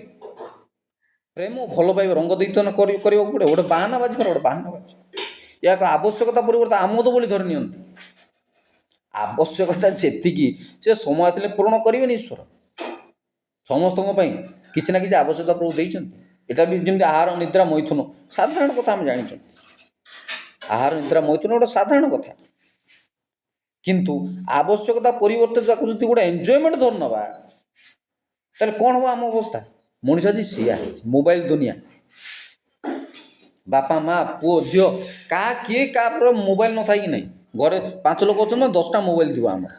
ପ୍ରେମ ଓ ଭଲ ପାଇବା ରଙ୍ଗ ଦେଇତନ କରିବାକୁ ପଡ଼ିବ। ଗୋଟେ ବାହାନା ବାଜିବାର, ଗୋଟେ ବାହାନା ବାଜି। ଏହାକୁ ଆବଶ୍ୟକତା ପରିବର୍ତ୍ତେ ଆମୋଦ ବୋଲି ଧରି ନିଅନ୍ତି। ଆବଶ୍ୟକତା ଯେତିକି, ସେ ସମୟ ଆସିଲେ ପୂରଣ କରିବେନି ଈଶ୍ୱର। ସମସ୍ତଙ୍କ ପାଇଁ କିଛି ନା କିଛି ଆବଶ୍ୟକତା ପ୍ରଭୁ ଦେଇଛନ୍ତି। ଏଟା ବି ଯେମିତି ଆହାର ନିଦ୍ରା ମୈଥୁନ, ସାଧାରଣ କଥା ଆମେ ଜାଣିଛନ୍ତି। ଆହାର ନିଦ୍ରା ମୈଥୁନ ଗୋଟେ ସାଧାରଣ କଥା। କିନ୍ତୁ ଆବଶ୍ୟକତା ପରିବର୍ତ୍ତେ ତାକୁ ଯଦି ଗୋଟେ ଏନ୍ଜୟମେଣ୍ଟ ଧରି ନେବା, ତାହେଲେ କ'ଣ ହେବ ଆମ ଅବସ୍ଥା? ମଣିଷ ଆଜି ସେଇଆ ହେଇଛି। ମୋବାଇଲ ଦୁନିଆ, ବାପା ମା ପୁଅ ଝିଅ କିଏ କାହାର ମୋବାଇଲ ନଥାଏ କି ନାହିଁ? ଘରେ 5 ଲୋକ ଅଛନ୍ତି ନା 10ଟା ମୋବାଇଲ ଥିବ ଆମର।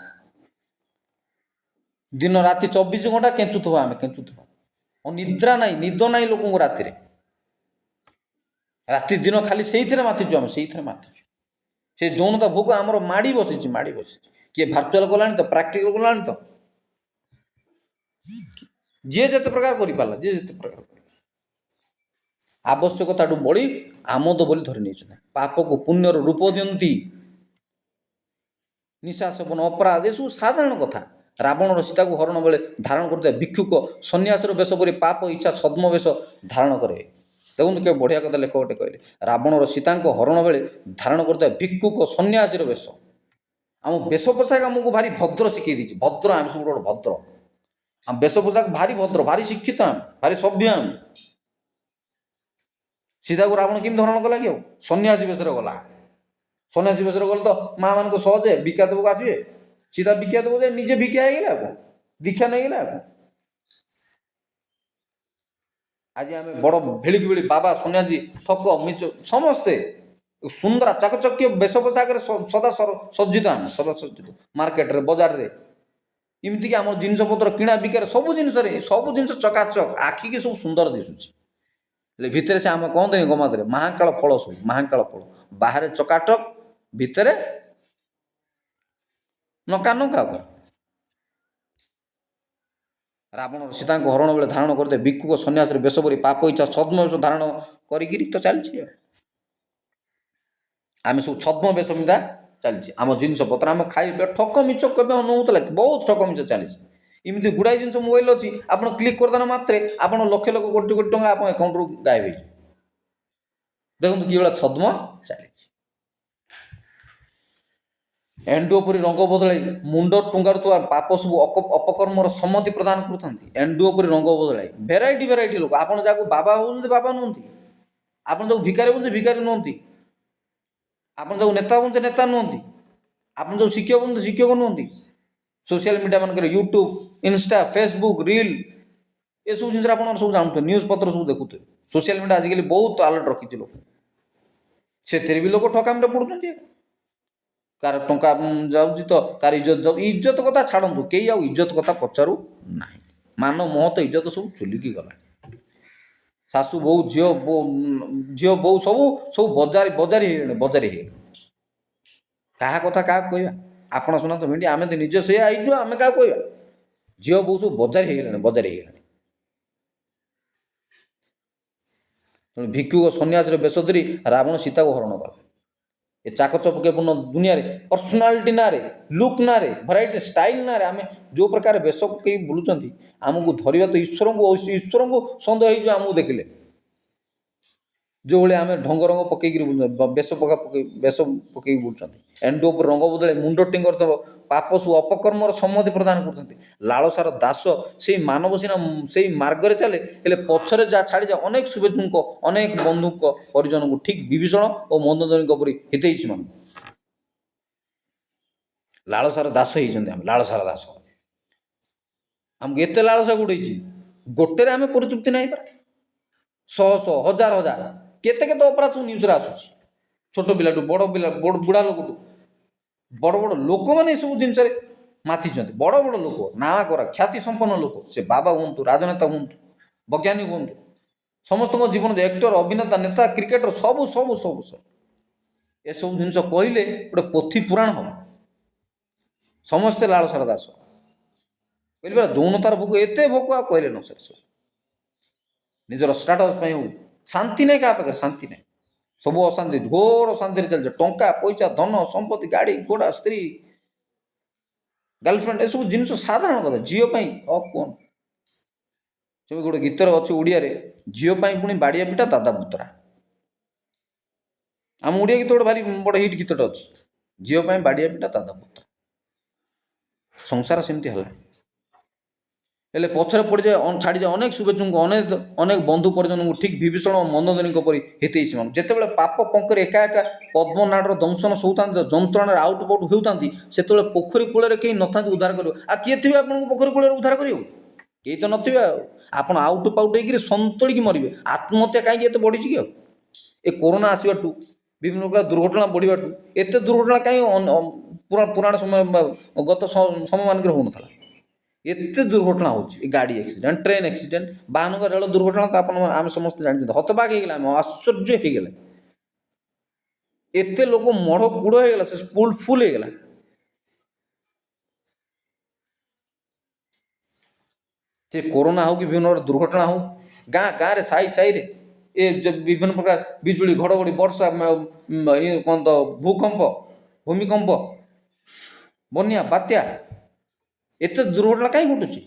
ଦିନ ରାତି 24 ଘଣ୍ଟା କେଞ୍ଚୁଥିବା ଆମେ। ନିଦ୍ରା ନାହିଁ, ନିଦ ନାହିଁ ଲୋକଙ୍କୁ ରାତିରେ। ରାତି ଦିନ ଖାଲି ସେଇଥିରେ ମାତିଛୁ ଆମେ, ସେ ଯୌନତା ଭୋଗ ଆମର ମାଡ଼ି ବସିଛି। କିଏ ଭାର୍ଚୁଆଲ କଲାଣି ତ, ପ୍ରାକ୍ଟିକାଲ କଲାଣି ତ, ଯିଏ ଯେତେ ପ୍ରକାର କରିପାରିଲା, ଆବଶ୍ୟକତାଠୁ ବଳି ଆମୋଦ ବୋଲି ଧରି ନେଇଛନ୍ତି। ପାପକୁ ପୁଣ୍ୟର ରୂପ ଦିଅନ୍ତି। ନିଶା ସେବନ, ଅପରାଧ, ଏସବୁ ସାଧାରଣ କଥା। ରାବଣର ସୀତାକୁ ହରଣ ବେଳେ ଧାରଣ କରୁଥିବା ଭିକ୍ଷୁକ ସନ୍ନ୍ୟାସର ବେଶ ପରି ପାପ ଇଚ୍ଛା ଛଦ୍ମ ବେଶ ଧାରଣ କରେ। ଦେଖନ୍ତୁ କେବେ ବଢ଼ିଆ କଥା ଲେଖକ ଗୋଟେ କହିଲେ। ରାବଣର ସୀତାଙ୍କ ହରଣ ବେଳେ ଧାରଣ କରୁଥିବା ଭିକ୍ଷୁକ ସନ୍ନ୍ୟାସୀର ବେଶ। ଆମ ବେଶ ପୋଷାକ ଆମକୁ ଭାରି ଭଦ୍ର ଶିଖେଇ ଦେଇଛି। ଭଦ୍ର, ଆମେ ସବୁ ଗୋଟେ ଭଦ୍ର। ଆମ ବେଶ ପୋଷାକ ଭାରି ଭଦ୍ର, ଭାରି ଶିକ୍ଷିତ, ଆମେ ଭାରି ସଭ୍ୟ। ଆମେ ସୀତାକୁ ରାବଣ କେମିତି ହରଣ କଲା କି? ଆଉ ସନ୍ନ୍ୟାସୀ ବେଶରେ ଗଲା। ସନ୍ନ୍ୟାସୀ ବେଶରେ ଗଲେ ତ ମା ମାନେ ତ ସହଜେ ଭିକ୍ଷା ଦେବାକୁ ଆସିବେ। ସୀତା ଭିକ୍ଷା ଦେବାକୁ ଯାଇ ନିଜେ ଭିକ୍ଷା ହେଇଗଲା। ଆଉ ଦୀକ୍ଷା ନେଇଗଲା। ଆଉ ଆଜି ଆମେ ବଡ଼ ଭିଳିକି ବାବା ସନ୍ନ୍ୟାସୀ ଠକ ମିଛ ସମସ୍ତେ ସୁନ୍ଦର ଚାକଚକ୍ୟ ବେଶ ପୋଷାକରେ ସଦା ସଜ୍ଜିତ। ଆମେ ସଦା ସଜ୍ଜିତ ମାର୍କେଟରେ, ବଜାରରେ। ଏମିତିକି ଆମର ଜିନିଷପତ୍ର କିଣା ବିକାରେ ସବୁ ଜିନିଷ ଚକାଚକ, ଆଖିକି ସବୁ ସୁନ୍ଦର ଦିଶୁଛି। ହେଲେ ଭିତରେ ସେ ଆମେ କହନ୍ତିନି ଗମାତରେ, ମହାକାଳ ଫଳ। ସବୁ ମହାକାଳ ଫଳ। ବାହାରେ ଚକାଚକ, ଭିତରେ ନକା। ରାବଣର ସୀତାଙ୍କ ହରଣ ବେଳେ ଧାରଣ କରିଥିଲେ ଭିକ୍ଷୁକ ସନ୍ନ୍ୟାସୀର ବେଶ ପରି ପାପ ଇଚ୍ଛା ଛଦ୍ମ ବେଶ ଧାରଣ କରିକିରି ତ ଚାଲିଛି। ଆମେ ସବୁ ଛଦ୍ମ ବେଶ ପିନ୍ଧା ଚାଲିଛି। ଆମ ଜିନିଷପତ୍ର, ଆମ ଖାଇବା, ଠକ ମିଛ କେବେ ନଉଥିଲା କି? ବହୁତ ଠକ ମିଛ ଚାଲିଛି। ଏମିତି ଗୁଡ଼ାଏ ଜିନିଷ ମୋବାଇଲ ଅଛି, ଆପଣ କ୍ଲିକ୍ କରିଦେଲା ମାତ୍ରେ ଆପଣ ଲକ୍ଷ କୋଟି ଟଙ୍କା ଆପଣ ଆକାଉଣ୍ଟରୁ ଗାୟବ ହେଇଯିବ। ଦେଖନ୍ତୁ କିଭଳିଆ ଛଦ୍ମ ଚାଲିଛି। ଏଣ୍ଡୁଅ ପରି ରଙ୍ଗ ବଦଳାଇ ମୁଣ୍ଡ ଟୁଙ୍ଗାରୁଥିବା ପାପ ସବୁ ଅପକର୍ମର ସମ୍ମତି ପ୍ରଦାନ କରୁଥାନ୍ତି। ଏଣ୍ଡୁଅ ପରି ରଙ୍ଗ ବଦଳାଇ ଭେରାଇଟି ଲୋକ। ଆପଣ ଯାହାକୁ ବାବା ଭାବୁଛନ୍ତି, ବାବା ନୁହନ୍ତି। ଆପଣ ଯାହାକୁ ଭିକାରୀ ଭାବୁଛନ୍ତି, ଭିକାରୀ ନୁହନ୍ତି। ଆପଣ ଯେଉଁ ନେତା ଭାବୁଛନ୍ତି, ନେତା ନୁହନ୍ତି। ଆପଣ ଯେଉଁ ଶିକ୍ଷକ ଭାବୁଛନ୍ତି, ଶିକ୍ଷକ ନୁହନ୍ତି। ସୋସିଆଲ ମିଡ଼ିଆ ମାନଙ୍କରେ ୟୁଟ୍ୟୁବ, ଇନଷ୍ଟା, ଫେସବୁକ୍, ରିଲ୍, ଏସବୁ ଜିନିଷରେ ଆପଣ ସବୁ ଜାଣୁଥିବେ, ନ୍ୟୁଜ୍ ପତ୍ର ସବୁ ଦେଖୁଥିବେ। ସୋସିଆଲ ମିଡ଼ିଆ ଆଜିକାଲି ବହୁତ ଆଲର୍ଟ ରଖିଛି ଲୋକ। ସେଥିରେ ବି ଲୋକ ଠକାମିରେ ପଡ଼ୁଛନ୍ତି। କାହାର ଟଙ୍କା ଯାଉଛି ତ, କାହାର ଇଜ୍ଜତ ଯାଉଛି। ଇଜ୍ଜତ କଥା ଛାଡ଼ନ୍ତୁ, କେହି ଆଉ ଇଜ୍ଜତ କଥା ପଚାରୁ ନାହିଁ। ମାନ ମହତ ଇଜ୍ଜତ ସବୁ ଚୁଲିକି ଗଲାଣି। ଶାଶୁ ବୋଉ ଝିଅ ବୋଉ ସବୁ ସବୁ ବଜାରି ହେଇଗଲେଣି। କାହା କଥା କାହାକୁ କହିବା? ଆପଣ ଶୁଣନ୍ତୁ ଭେଣ୍ଡି, ଆମେ ତ ନିଜେ ସେଇଆ ହେଇଯିବ, ଆମେ କାହାକୁ କହିବା? ଝିଅ ବୋଉ ସବୁ ବଜାରି ହେଇଗଲେଣି। ତେଣୁ ଭିକ୍ଷୁକ ସନ୍ନ୍ୟାସୀର ବେଶ ଧରି ରାବଣ ସୀତାକୁ ହରଣ କଲା। ଏ ଚାକଚକ୍ୟପୂର୍ଣ୍ଣ ଦୁନିଆରେ ପର୍ସନାଲିଟି ନାଁରେ, ଲୁକ୍ ନାଁରେ, ଭେରାଇଟି ଷ୍ଟାଇଲ୍ ନାଁରେ ଆମେ ଯେଉଁ ପ୍ରକାର ବେଶ ପକେଇ ବୁଲୁଛନ୍ତି, ଆମକୁ ଧରିବା ତ ଈଶ୍ୱରଙ୍କୁ ସନ୍ଦେହ ହେଇଯିବ ଆମକୁ ଦେଖିଲେ। ଯେଉଁଭଳି ଆମେ ଢଙ୍ଗରଙ୍ଗ ପକେଇକିରି ବେଶ ପକେଇକି ବୁଲୁଛନ୍ତି। ଏଣ୍ଡୁ ଉପରେ ରଙ୍ଗ ବଦଳେ ମୁଣ୍ଡ ଟିଙ୍ଗର ପାପ ସବୁ ଅପକର୍ମର ସମ୍ମତି ପ୍ରଦାନ କରୁଛନ୍ତି। ଲାଳସାର ଦାସ ସେଇ ମାନବ ସିନା ସେଇ ମାର୍ଗରେ ଚାଲେ, ହେଲେ ପଛରେ ଯାହା ଛାଡ଼ିଯାଏ ଅନେକ ଶୁଭେଚ୍ଛୁଙ୍କ, ଅନେକ ବନ୍ଧୁଙ୍କ ପରିଜନଙ୍କୁ ଠିକ୍ ବିଭୀଷଣ ଓ ମନ୍ଦୋଦରୀଙ୍କ ପରି ହିତୈଷୀ ମାନଙ୍କୁ ଲାଳସାର ଦାସ ହେଇଛନ୍ତି। ଆମେ ଲାଳସାର ଦାସ, ଆମକୁ ଏତେ ଲାଳସା ଗୋଡ଼େଇଛି, ଗୋଟେରେ ଆମେ ପରିତୃପ୍ତି ନାହିଁ ପରା। ଶହ ହଜାର କେତେ ଅପରାଧ ନ୍ୟୁଜ୍ରେ ଆସୁଛି। ଛୋଟ ପିଲାଠୁ ବଡ଼ ବୁଢ଼ା ଲୋକଠୁ ବଡ଼ ଲୋକମାନେ ଏସବୁ ଜିନିଷରେ ମାତିଛନ୍ତି। ବଡ଼ ଲୋକ, ନାଁ କରା ଖ୍ୟାତି ସମ୍ପନ୍ନ ଲୋକ, ସେ ବାବା ହୁଅନ୍ତୁ, ରାଜନେତା ହୁଅନ୍ତୁ, ବୈଜ୍ଞାନିକ ହୁଅନ୍ତୁ, ସମସ୍ତଙ୍କ ଜୀବନରେ ଆକ୍ଟର, ଅଭିନେତା, ନେତା, କ୍ରିକେଟର ସବୁ ଏସବୁ ଜିନିଷ କହିଲେ ଗୋଟେ ପୋଥି ପୁରାଣ ହେବ। ସମସ୍ତେ ଲାଳସାର ଦାସ କହିଲେ ପରା, ଯୌନତାର ଭୋଗ, ଏତେ ଭୋଗ ଆଉ କହିଲେ ନ ସରେ। ସବୁ ନିଜର ଷ୍ଟାଟସ୍ ପାଇଁ ହଉ, ଶାନ୍ତି ନାହିଁ କାହା ପାଖରେ, ଶାନ୍ତି ନାହିଁ। ସବୁ ଅଶାନ୍ତି, ଘୋର ଅଶାନ୍ତିରେ ଚାଲିছে। ଟଙ୍କା ପଇସା, ଧନ ସମ୍ପତ୍ତି, ଗାଡ଼ି ଘୋଡ଼ା, ସ୍ତ୍ରୀ, ଗାର୍ଲଫ୍ରେଣ୍ଡ, ଏସବୁ ଜିନିଷ ସାଧାରଣ କଥା। ଝିଅ ପାଇଁ କୁହନ୍ତୁ, ସେ ଗୋଟେ ଗୀତରେ ଅଛି ଓଡ଼ିଆରେ, ଝିଅ ପାଇଁ ପୁଣି ବାଡ଼ିଆ ପିଟା ଦାଦା ପୁତୁରା। ଆମ ଓଡ଼ିଆ ଗୀତ ଗୋଟେ ଭାରି ବଡ଼ ହିଟ୍ ଗୀତଟେ ଅଛି, ଝିଅ ପାଇଁ ବାଡ଼ିଆ ପିଟା ଦାଦା ପୁତୁରା। ସଂସାର ସେମିତି ହେଲା। ହେଲେ ପଛରେ ପଡ଼ିଯାଏ, ଛାଡ଼ିଯାଏ ଅନେକ ଶୁଭେଚ୍ଛୁଙ୍କୁ, ଅନେକ ବନ୍ଧୁ ପରିଜନଙ୍କୁ, ଠିକ୍ ବିଭୀଷଣ ଓ ମନ୍ଦୋଦରୀଙ୍କ ପରି ହିତୈଷୀ ମାନଙ୍କୁ। ଯେତେବେଳେ ପାପ ପଙ୍କରେ ଏକା ପଦ୍ମନାଡ଼ର ଦଂଶନ ଶୋଉଥାନ୍ତି, ଯନ୍ତ୍ରଣାରେ ଆଉଟ ପାଉଟ ହେଉଥାନ୍ତି, ସେତେବେଳେ ପୋଖରୀ କୂଳରେ କେହି ନଥାନ୍ତି ଉଦ୍ଧାର କରିବ। ଆଉ କିଏ ଥିବେ ଆପଣଙ୍କୁ ପୋଖରୀ କୂଳରେ ଉଦ୍ଧାର କରିବ? କେହି ତ ନଥିବେ। ଆଉ ଆପଣ ଆଉଟ ପାଉଟ ହେଇକିରି ସନ୍ତୁଳିକି ମରିବେ। ଆତ୍ମହତ୍ୟା କାହିଁକି ଏତେ ବଢ଼ିଛି କି? ଆଉ ଏ କରୋନା ଆସିବାଠୁ, ବିଭିନ୍ନ ପ୍ରକାର ଦୁର୍ଘଟଣା ବଢ଼ିବାଠୁ ଏତେ ଦୁର୍ଘଟଣା କାହିଁ ପୁରାଣ ସମୟ ଗତ ସମୟମାନଙ୍କରେ ହେଉନଥିଲା? ଏତେ ଦୁର୍ଘଟଣା ହେଉଛି। ଏ ଗାଡ଼ି ଆକ୍ସିଡେଣ୍ଟ, ଟ୍ରେନ୍ ଆକ୍ସିଡେଣ୍ଟ, ବାହନ ରେଳ ଦୁର୍ଘଟଣା ତ ଆମେ ସମସ୍ତେ ଜାଣିଛନ୍ତି। ହତବାକ ହେଇଗଲା, ଆମେ ଆଶ୍ଚର୍ଯ୍ୟ ହେଇଗଲା। ଏତେ ଲୋକ ମଢ଼ କୁଡ଼ ହେଇଗଲା, ସେ ସ୍କୁଲ ଫୁଲ ହେଇଗଲା। ସେ କରୋନା ହେଉ କି ବିଭିନ୍ନ ପ୍ରକାର ଦୁର୍ଘଟଣା ହେଉ, ଗାଁରେ ସାହିରେ ଏ ବିଭିନ୍ନ ପ୍ରକାର ବିଜୁଳି ଘଡ଼ଘଡ଼ି, ବର୍ଷା, କ'ଣ ତ ଭୂକମ୍ପ, ଭୂମିକମ୍ପ, ବନ୍ୟା, ବାତ୍ୟା, ଏତେ ଦୁର୍ଘଟଣା କାହିଁ ଘଟୁଛି?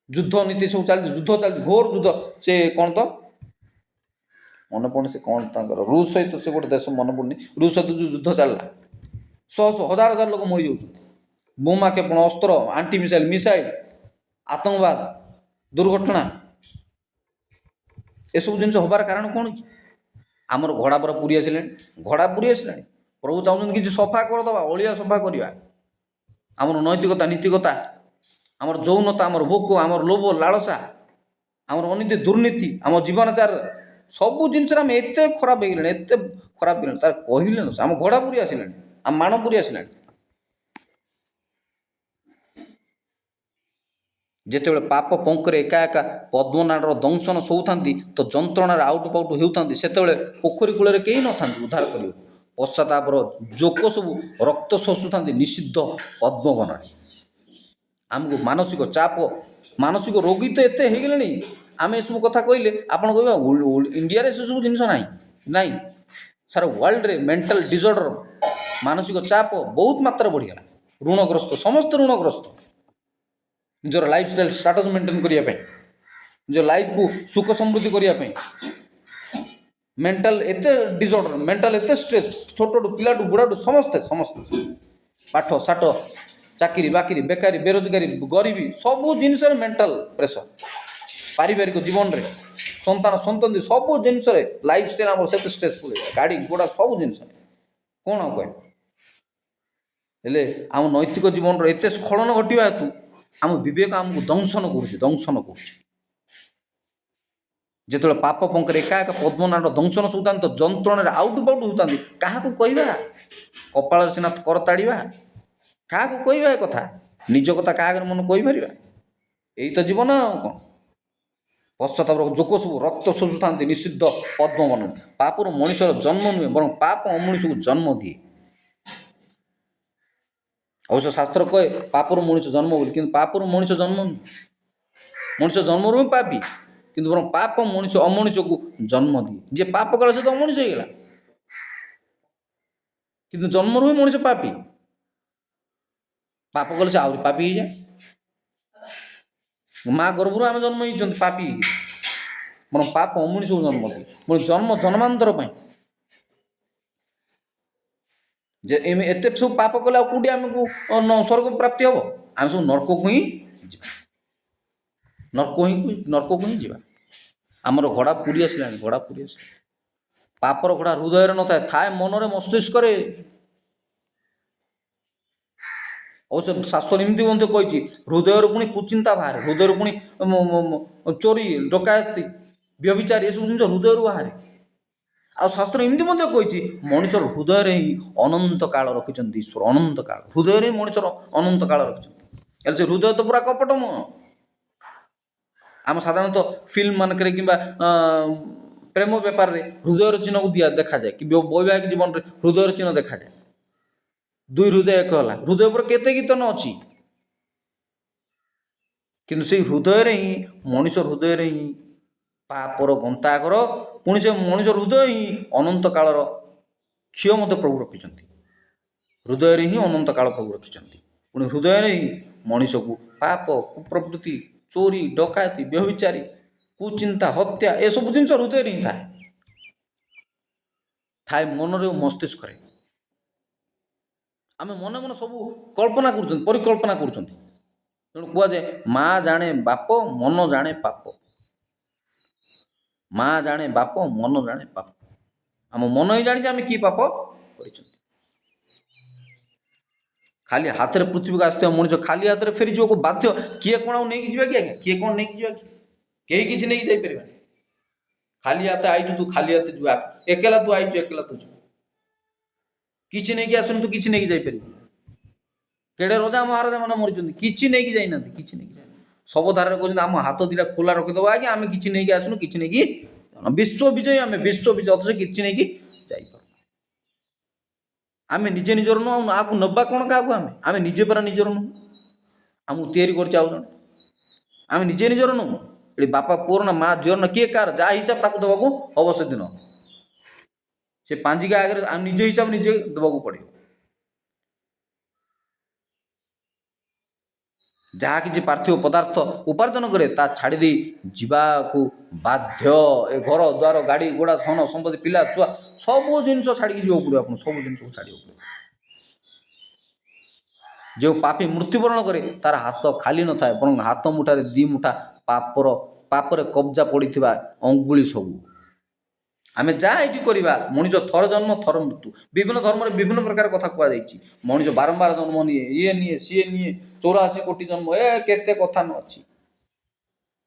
ଯୁଦ୍ଧ ନୀତି ସବୁ ଚାଲିଛି, ଯୁଦ୍ଧ ଚାଲିଛି, ଘୋର ଯୁଦ୍ଧ। ସେ କ'ଣ ତ ମନେ ପଡ଼ୁନି, ସେ କ'ଣ ତାଙ୍କର ରୁଷ ସହିତ, ସେ ଗୋଟେ ଦେଶ ମନେ ପଡ଼ୁନି, ରୁଷ ସହିତ ଯେଉଁ ଯୁଦ୍ଧ ଚାଲିଲା, ହଜାର ଲୋକ ମରିଯାଉଛନ୍ତି। ବୋମା କ୍ଷେପଣ, ଅସ୍ତ୍ର, ଆଣ୍ଟି ମିସାଇଲ, ଆତଙ୍କବାଦ, ଦୁର୍ଘଟଣା, ଏସବୁ ଜିନିଷ ହେବାର କାରଣ କ'ଣ କି? ଆମର ଘୋଡ଼ା ପରା ପୁରୀ ଆସିଲାଣି। ପ୍ରଭୁ ଚାହୁଁଛନ୍ତି କିଛି ସଫା କରିଦେବା, ଅଳିଆ ସଫା କରିବା। ଆମର ନୈତିକତା, ନୀତିକତା, ଆମର ଯୌନତା, ଆମର ଭୋକ, ଆମର ଲୋଭ, ଲାଳସା, ଆମର ଅନୀତି, ଦୁର୍ନୀତି, ଆମ ଜୀବନଚାର, ସବୁ ଜିନିଷରେ ଆମେ ଏତେ ଖରାପ ହେଇଗଲେଣି, ତାର କହିଲେ ନ। ଆମ ଘୋଡ଼ା ପୁରୀ ଆସିଲାଣି, ଆମ ମାଣ ପୁରୀ ଆସିଲାଣି। ଯେତେବେଳେ ପାପ ପଙ୍କରେ ଏକା ପଦ୍ମନାଡ଼ର ଦଂଶନ ଶୋଉଥାନ୍ତି, ତ ଯନ୍ତ୍ରଣାରେ ଆଉଟ ପାଉଟ ହେଉଥାନ୍ତି, ସେତେବେଳେ ପୋଖରୀ କୂଳରେ କେହି ନଥାନ୍ତି ଉଦ୍ଧାର କରିବ। ପଶ୍ଚାତାପର ଜୋକ ସବୁ ରକ୍ତ ଶୋଷୁଥାନ୍ତି ନିଷିଦ୍ଧ ପଦ୍ମବନରେ। ଆମକୁ ମାନସିକ ଚାପ, ମାନସିକ ରୋଗୀ ତ ଏତେ ହେଇଗଲେଣି, ଆମେ ଏସବୁ କଥା କହିଲେ ଆପଣ କହିବେ ଇଣ୍ଡିଆରେ ସେସବୁ ଜିନିଷ ନାହିଁ। ସାରା ୱାର୍ଲଡରେ ମେଣ୍ଟାଲ ଡିସଅର୍ଡର, ମାନସିକ ଚାପ ବହୁତ ମାତ୍ରାରେ ବଢ଼ିଗଲା। ଋଣଗ୍ରସ୍ତ, ସମସ୍ତେ ଋଣଗ୍ରସ୍ତ। ନିଜର ଲାଇଫଷ୍ଟାଇଲ ଷ୍ଟାଟସ୍ ମେଣ୍ଟେନ୍ କରିବା ପାଇଁ, ନିଜ ଲାଇଫକୁ ସୁଖ ସମୃଦ୍ଧି କରିବା ପାଇଁ, ମେଣ୍ଟାଲ ଏତେ ଡିସଅର୍ଡର, ମେଣ୍ଟାଲ ଏତେ ଷ୍ଟ୍ରେସ୍, ଛୋଟଠୁ ପିଲାଠୁ ବୁଢ଼ାଠୁ ସମସ୍ତେ ପାଠ ସାଠ, ଚାକିରି ବାକିରି, ବେକାରୀ, ବେରୋଜଗାରୀ, ଗରିବୀ, ସବୁ ଜିନିଷରେ ମେଣ୍ଟାଲ ପ୍ରେସର। ପାରିବାରିକ ଜୀବନରେ ସନ୍ତତି, ସବୁ ଜିନିଷରେ ଲାଇଫଷ୍ଟାଇଲ ଆମର ସେତେ ଷ୍ଟ୍ରେସଫୁଲ୍, ଗାଡ଼ି ଘୋଡ଼ା, ସବୁ ଜିନିଷରେ କ'ଣ ଆଉ କହିବ? ହେଲେ ଆମ ନୈତିକ ଜୀବନର ଏତେ ସ୍ଖଳନ ଘଟିବା ହେତୁ ଆମ ବିବେକ ଆମକୁ ଦଂଶନ କରୁଛି। ଯେତେବେଳେ ପାପ ପଙ୍କରେ ଏକା ପଦ୍ମନାଡ଼ ଦଂଶନ ଶୋଉଥାନ୍ତି, ତ ଯନ୍ତ୍ରଣାରେ ଆଉଟ ପାଉଟ ହେଉଥାନ୍ତି, କାହାକୁ କହିବା? କପାଳରେ ସିନା କର ତାଡ଼ିବା, କାହାକୁ କହିବା? ଏ କଥା ନିଜ କଥା କାହା ଆଗରେ ମନେ କହିପାରିବା? ଏଇ ତ ଜୀବନ ଆଉ କ'ଣ। ପଶ୍ଚାତାପର ଯୋଗ ସବୁ ରକ୍ତ ଶୋଷୁଥାନ୍ତି ନିଷିଦ୍ଧ ପଦ୍ମବନ। ପାପରୁ ମଣିଷର ଜନ୍ମ ନୁହେଁ, ବରଂ ପାପ ମଣିଷକୁ ଜନ୍ମ ଦିଏ। ଅବଶ୍ୟ ଶାସ୍ତ୍ର କହେ ପାପରୁ ମଣିଷ ଜନ୍ମ ବୋଲି, କିନ୍ତୁ ପାପରୁ ମଣିଷ ଜନ୍ମ ନୁହେଁ। ମଣିଷ ଜନ୍ମରୁ ହିଁ ପାପୀ, କିନ୍ତୁ ବରଂ ପାପ ମଣିଷ ଅମଣିଷକୁ ଜନ୍ମ ଦିଏ। ଯିଏ ପାପ କଲା ସେ ତ ଅମଣିଷ ହେଇଗଲା, କିନ୍ତୁ ଜନ୍ମରୁ ହିଁ ମଣିଷ ପାପୀ। ପାପ କଲେ ସେ ଆହୁରି ପାପୀ ହେଇଯାଏ। ମା ଗର୍ଭରୁ ଆମେ ଜନ୍ମ ହେଇଛନ୍ତି ପାପୀ, ବରଂ ପାପ ଅମଣିଷକୁ ଜନ୍ମ ଦିଏ। ପୁଣି ଜନ୍ମ ଜନ୍ମାନ୍ତର ପାଇଁ। ଯେ ଏତେ ସବୁ ପାପ କଲେ ଆଉ କେଉଁଠି ଆମକୁ ସ୍ୱର୍ଗ ପ୍ରାପ୍ତି ହେବ? ଆମେ ସବୁ ନର୍କକୁ ହିଁ ଯିବା, ନର୍କକୁ ହିଁ ଯିବା। ଆମର ଘୋଡ଼ା ପୁରୀ ଆସିଲାଣି, ଘୋଡ଼ା ପୁରୀ ଆସିଲାଣି। ପାପର ଘୋଡ଼ା ହୃଦୟରେ ନଥାଏ, ଥାଏ ମନରେ, ମସ୍ତିଷ୍କରେ। ଅବଶ୍ୟ ଶାସ୍ତ୍ର ଏମିତି ମଧ୍ୟ କହିଛି, ହୃଦୟରୁ ପୁଣି କୁଚିନ୍ତା ବାହାରେ, ହୃଦୟରୁ ପୁଣି ଚୋରି, ଡକାୟତି, ବ୍ୟଭିଚାରୀ ଏସବୁ ଜିନିଷ ହୃଦୟରୁ ବାହାରେ। ଆଉ ଶାସ୍ତ୍ର ଏମିତି ମଧ୍ୟ କହିଛି, ମଣିଷର ହୃଦୟରେ ହିଁ ଅନନ୍ତ କାଳ ରଖିଛନ୍ତି ଈଶ୍ୱର। ଅନନ୍ତ କାଳ ହୃଦୟରେ ହିଁ ମଣିଷର ଅନନ୍ତ କାଳ ରଖିଛନ୍ତି। ହେଲେ ସେ ହୃଦୟ ତ ପୁରା କପଟମୟ। ଆମ ସାଧାରଣତଃ ଫିଲ୍ମ ମାନଙ୍କରେ କିମ୍ବା ପ୍ରେମ ବେପାରରେ ହୃଦୟର ଚିହ୍ନକୁ ଦେଖାଯାଏ, କି ବୈବାହିକ ଜୀବନରେ ହୃଦୟର ଚିହ୍ନ ଦେଖାଯାଏ। ଦୁଇ ହୃଦୟ ଏକ ହେଲା, ହୃଦୟ ଉପରେ କେତେ କୀର୍ତ୍ତନ ଅଛି। କିନ୍ତୁ ସେଇ ହୃଦୟରେ ହିଁ, ମଣିଷ ହୃଦୟରେ ହିଁ ପାପର ଗନ୍ତାଘର। ପୁଣି ସେ ମଣିଷ ହୃଦୟ ହିଁ ଅନନ୍ତ କାଳର କ୍ଷୟ ମଧ୍ୟ ପ୍ରଭୁ ରଖିଛନ୍ତି। ହୃଦୟରେ ହିଁ ଅନନ୍ତ କାଳ ପ୍ରଭୁ ରଖିଛନ୍ତି। ପୁଣି ହୃଦୟରେ ହିଁ ମଣିଷକୁ ପାପ, କୁପ୍ରବୃତ୍ତି, ଚୋରି, ଡକାୟତି, ବ୍ୟଭିଚାରୀ, କୁଚିନ୍ତା, ହତ୍ୟା ଏସବୁ ଜିନିଷ ହୃଦୟରେ ହିଁ ଥାଏ ମନରେ ଓ ମସ୍ତିଷ୍କରେ। ଆମେ ମନେ ମନେ ସବୁ କଳ୍ପନା କରୁଛନ୍ତି, ପରିକଳ୍ପନା କରୁଛନ୍ତି। ତେଣୁ କୁହାଯାଏ ମା ଜାଣେ ବାପ, ମନ ଜାଣେ ପାପ। ମା ଜାଣେ ବାପ, ମନ ଜାଣେ ପାପ। ଆମ ମନ ହିଁ ଜାଣିଛି ଆମେ କି ପାପ କରିଛନ୍ତି। ଖାଲି ହାତରେ ପୃଥିବୀକୁ ଆସିଥିବା ମଣିଷ ଖାଲି ହାତରେ ଫେରିଯିବାକୁ ବାଧ୍ୟ। କିଏ କ'ଣ ଆଉ ନେଇକି ଯିବା କି ଆଜ୍ଞା? କିଏ କ'ଣ ନେଇକି ଯିବା କି? କେହି କିଛି ନେଇକି ଯାଇପାରିବାନି। ଖାଲି ହାତେ ଆଇଛୁ, ତୁ ଖାଲି ହାତେ ଯିବା। ଏକେଲା ତୁ ଆଇଛୁ, ଏକେଲା ତୁ ଯିବୁ। କିଛି ନେଇକି ଆସୁନି, ତୁ କିଛି ନେଇକି ଯାଇପାରିବୁ। କେଡ଼େ ରଜା ମହାରାଜା ମାନେ ମରିଛନ୍ତି, କିଛି ନେଇକି ଯାଇନାହାନ୍ତି, କିଛି ନେଇକି ଯାଇନାହାନ୍ତି। ସବୁ ଧାରରେ କହୁଛନ୍ତି ଆମ ହାତ ଦୁଇଟା ଖୋଲା ରଖିଦେବା ଆଜ୍ଞା, ଆମେ କିଛି ନେଇକି ଆସୁନୁ, କିଛି ନେଇକି ବିଶ୍ୱ ବିଜୟୀ, ଆମେ ବିଶ୍ୱ ବିଜୟ, ଅଥଚ କିଛି ନେଇକି ଯାଇପାରୁ। ଆମେ ନିଜେ ନିଜର ନୁହଁ, ଆଉ ଆକୁ ନେବା କ'ଣ କାହାକୁ? ଆମେ ନିଜେ ପରା ନିଜର ନୁହଁ। ଆମକୁ ତିଆରି କରିଛି ଆଉ ଜଣେ। ଆମେ ନିଜେ ନିଜର ନୁହଁ। ଏଠି ବାପା ପୁଅର ନା, ମା ଝିଅର ନା, କିଏ କାହାର, ଯାହା ହିସାବ ତାକୁ ଦେବାକୁ ହବ ସେଦିନ। ସେ ପାଞ୍ଜିକା ଆଗରେ ଆମେ ନିଜ ହିସାବ ନିଜେ ଦେବାକୁ ପଡ଼ିବ। ଯାହା କିଛି ପାର୍ଥିବ ପଦାର୍ଥ ଉପାର୍ଜନ କରେ ତା ଛାଡ଼ି ଦେଇ ଯିବାକୁ ବାଧ୍ୟ। ଏ ଘର ଦ୍ୱାର, ଗାଡ଼ି ଘୋଡ଼ା, ଧନ ସମ୍ପତ୍ତି, ପିଲା ଛୁଆ, ସବୁ ଜିନିଷ ଛାଡ଼ିକି ଯିବାକୁ ପଡ଼ିବ। ଆପଣ ସବୁ ଜିନିଷକୁ ଛାଡ଼ିବାକୁ ପଡ଼ିବ। ଯେଉଁ ପାପୀ ମୃତ୍ୟୁବରଣ କରେ ତାର ହାତ ଖାଲି ନଥାଏ, ବରଂ ହାତ ମୁଠାରେ 2 ମୁଠା ପାପରେ କବ୍ଜା ପଡ଼ିଥିବା ଅଙ୍ଗୁଳି ସବୁ। ଆମେ ଯାହା ଏଇଠି କରିବା, ମଣିଷ ଥରେ ଜନ୍ମ ଥରେ ମୃତ୍ୟୁ। ବିଭିନ୍ନ ଧର୍ମରେ ବିଭିନ୍ନ ପ୍ରକାର କଥା କୁହାଯାଇଛି। ମଣିଷ ବାରମ୍ବାର ଜନ୍ମ ନିଏ, ଇଏ ନିଏ, ସିଏ ନିଏ, 84 କୋଟି ଜନ୍ମ, କେତେ କଥା ନ ଅଛି।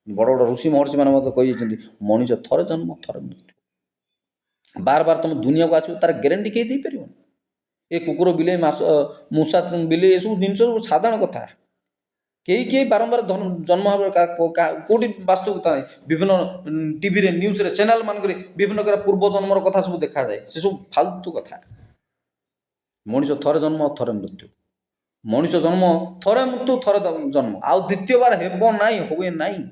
ବଡ଼ ବଡ଼ ଋଷି ମହର୍ଷି ମାନେ ମଧ୍ୟ କହିଯାଇଛନ୍ତି, ମଣିଷ ଥରେ ଜନ୍ମ ଥରେ ମୃତ୍ୟୁ। ବାର ବାର ତୁମ ଦୁନିଆକୁ ଆସିବ, ତାର ଗ୍ୟାରେଣ୍ଟି କେହି ଦେଇପାରିବନି। ଏ କୁକୁର ବିଲେଇ, ମୂଷା ବିଲେଇ ଏସବୁ ଜିନିଷ ସବୁ ସାଧାରଣ କଥା। କେହି ବାରମ୍ବାର ଜନ୍ମ ହେବାର କେଉଁଠି ବାସ୍ତବିକତା ନାହିଁ। ବିଭିନ୍ନ ଟିଭିରେ, ନ୍ୟୁଜ୍ରେ, ଚ୍ୟାନେଲ୍ ମାନଙ୍କରେ ବିଭିନ୍ନ ପ୍ରକାର ପୂର୍ବ ଜନ୍ମର କଥା ସବୁ ଦେଖାଯାଏ। ସେସବୁ ଫାଲତୁ କଥା। ମଣିଷ ଥରେ ଜନ୍ମ ଥରେ ମୃତ୍ୟୁ। ମଣିଷ ଜନ୍ମ ଥରେ ମୃତ୍ୟୁ, ଥରେ ଜନ୍ମ, ଆଉ ଦ୍ୱିତୀୟବାର ହେବ ନାହିଁ, ହୁଏ ନାହିଁ।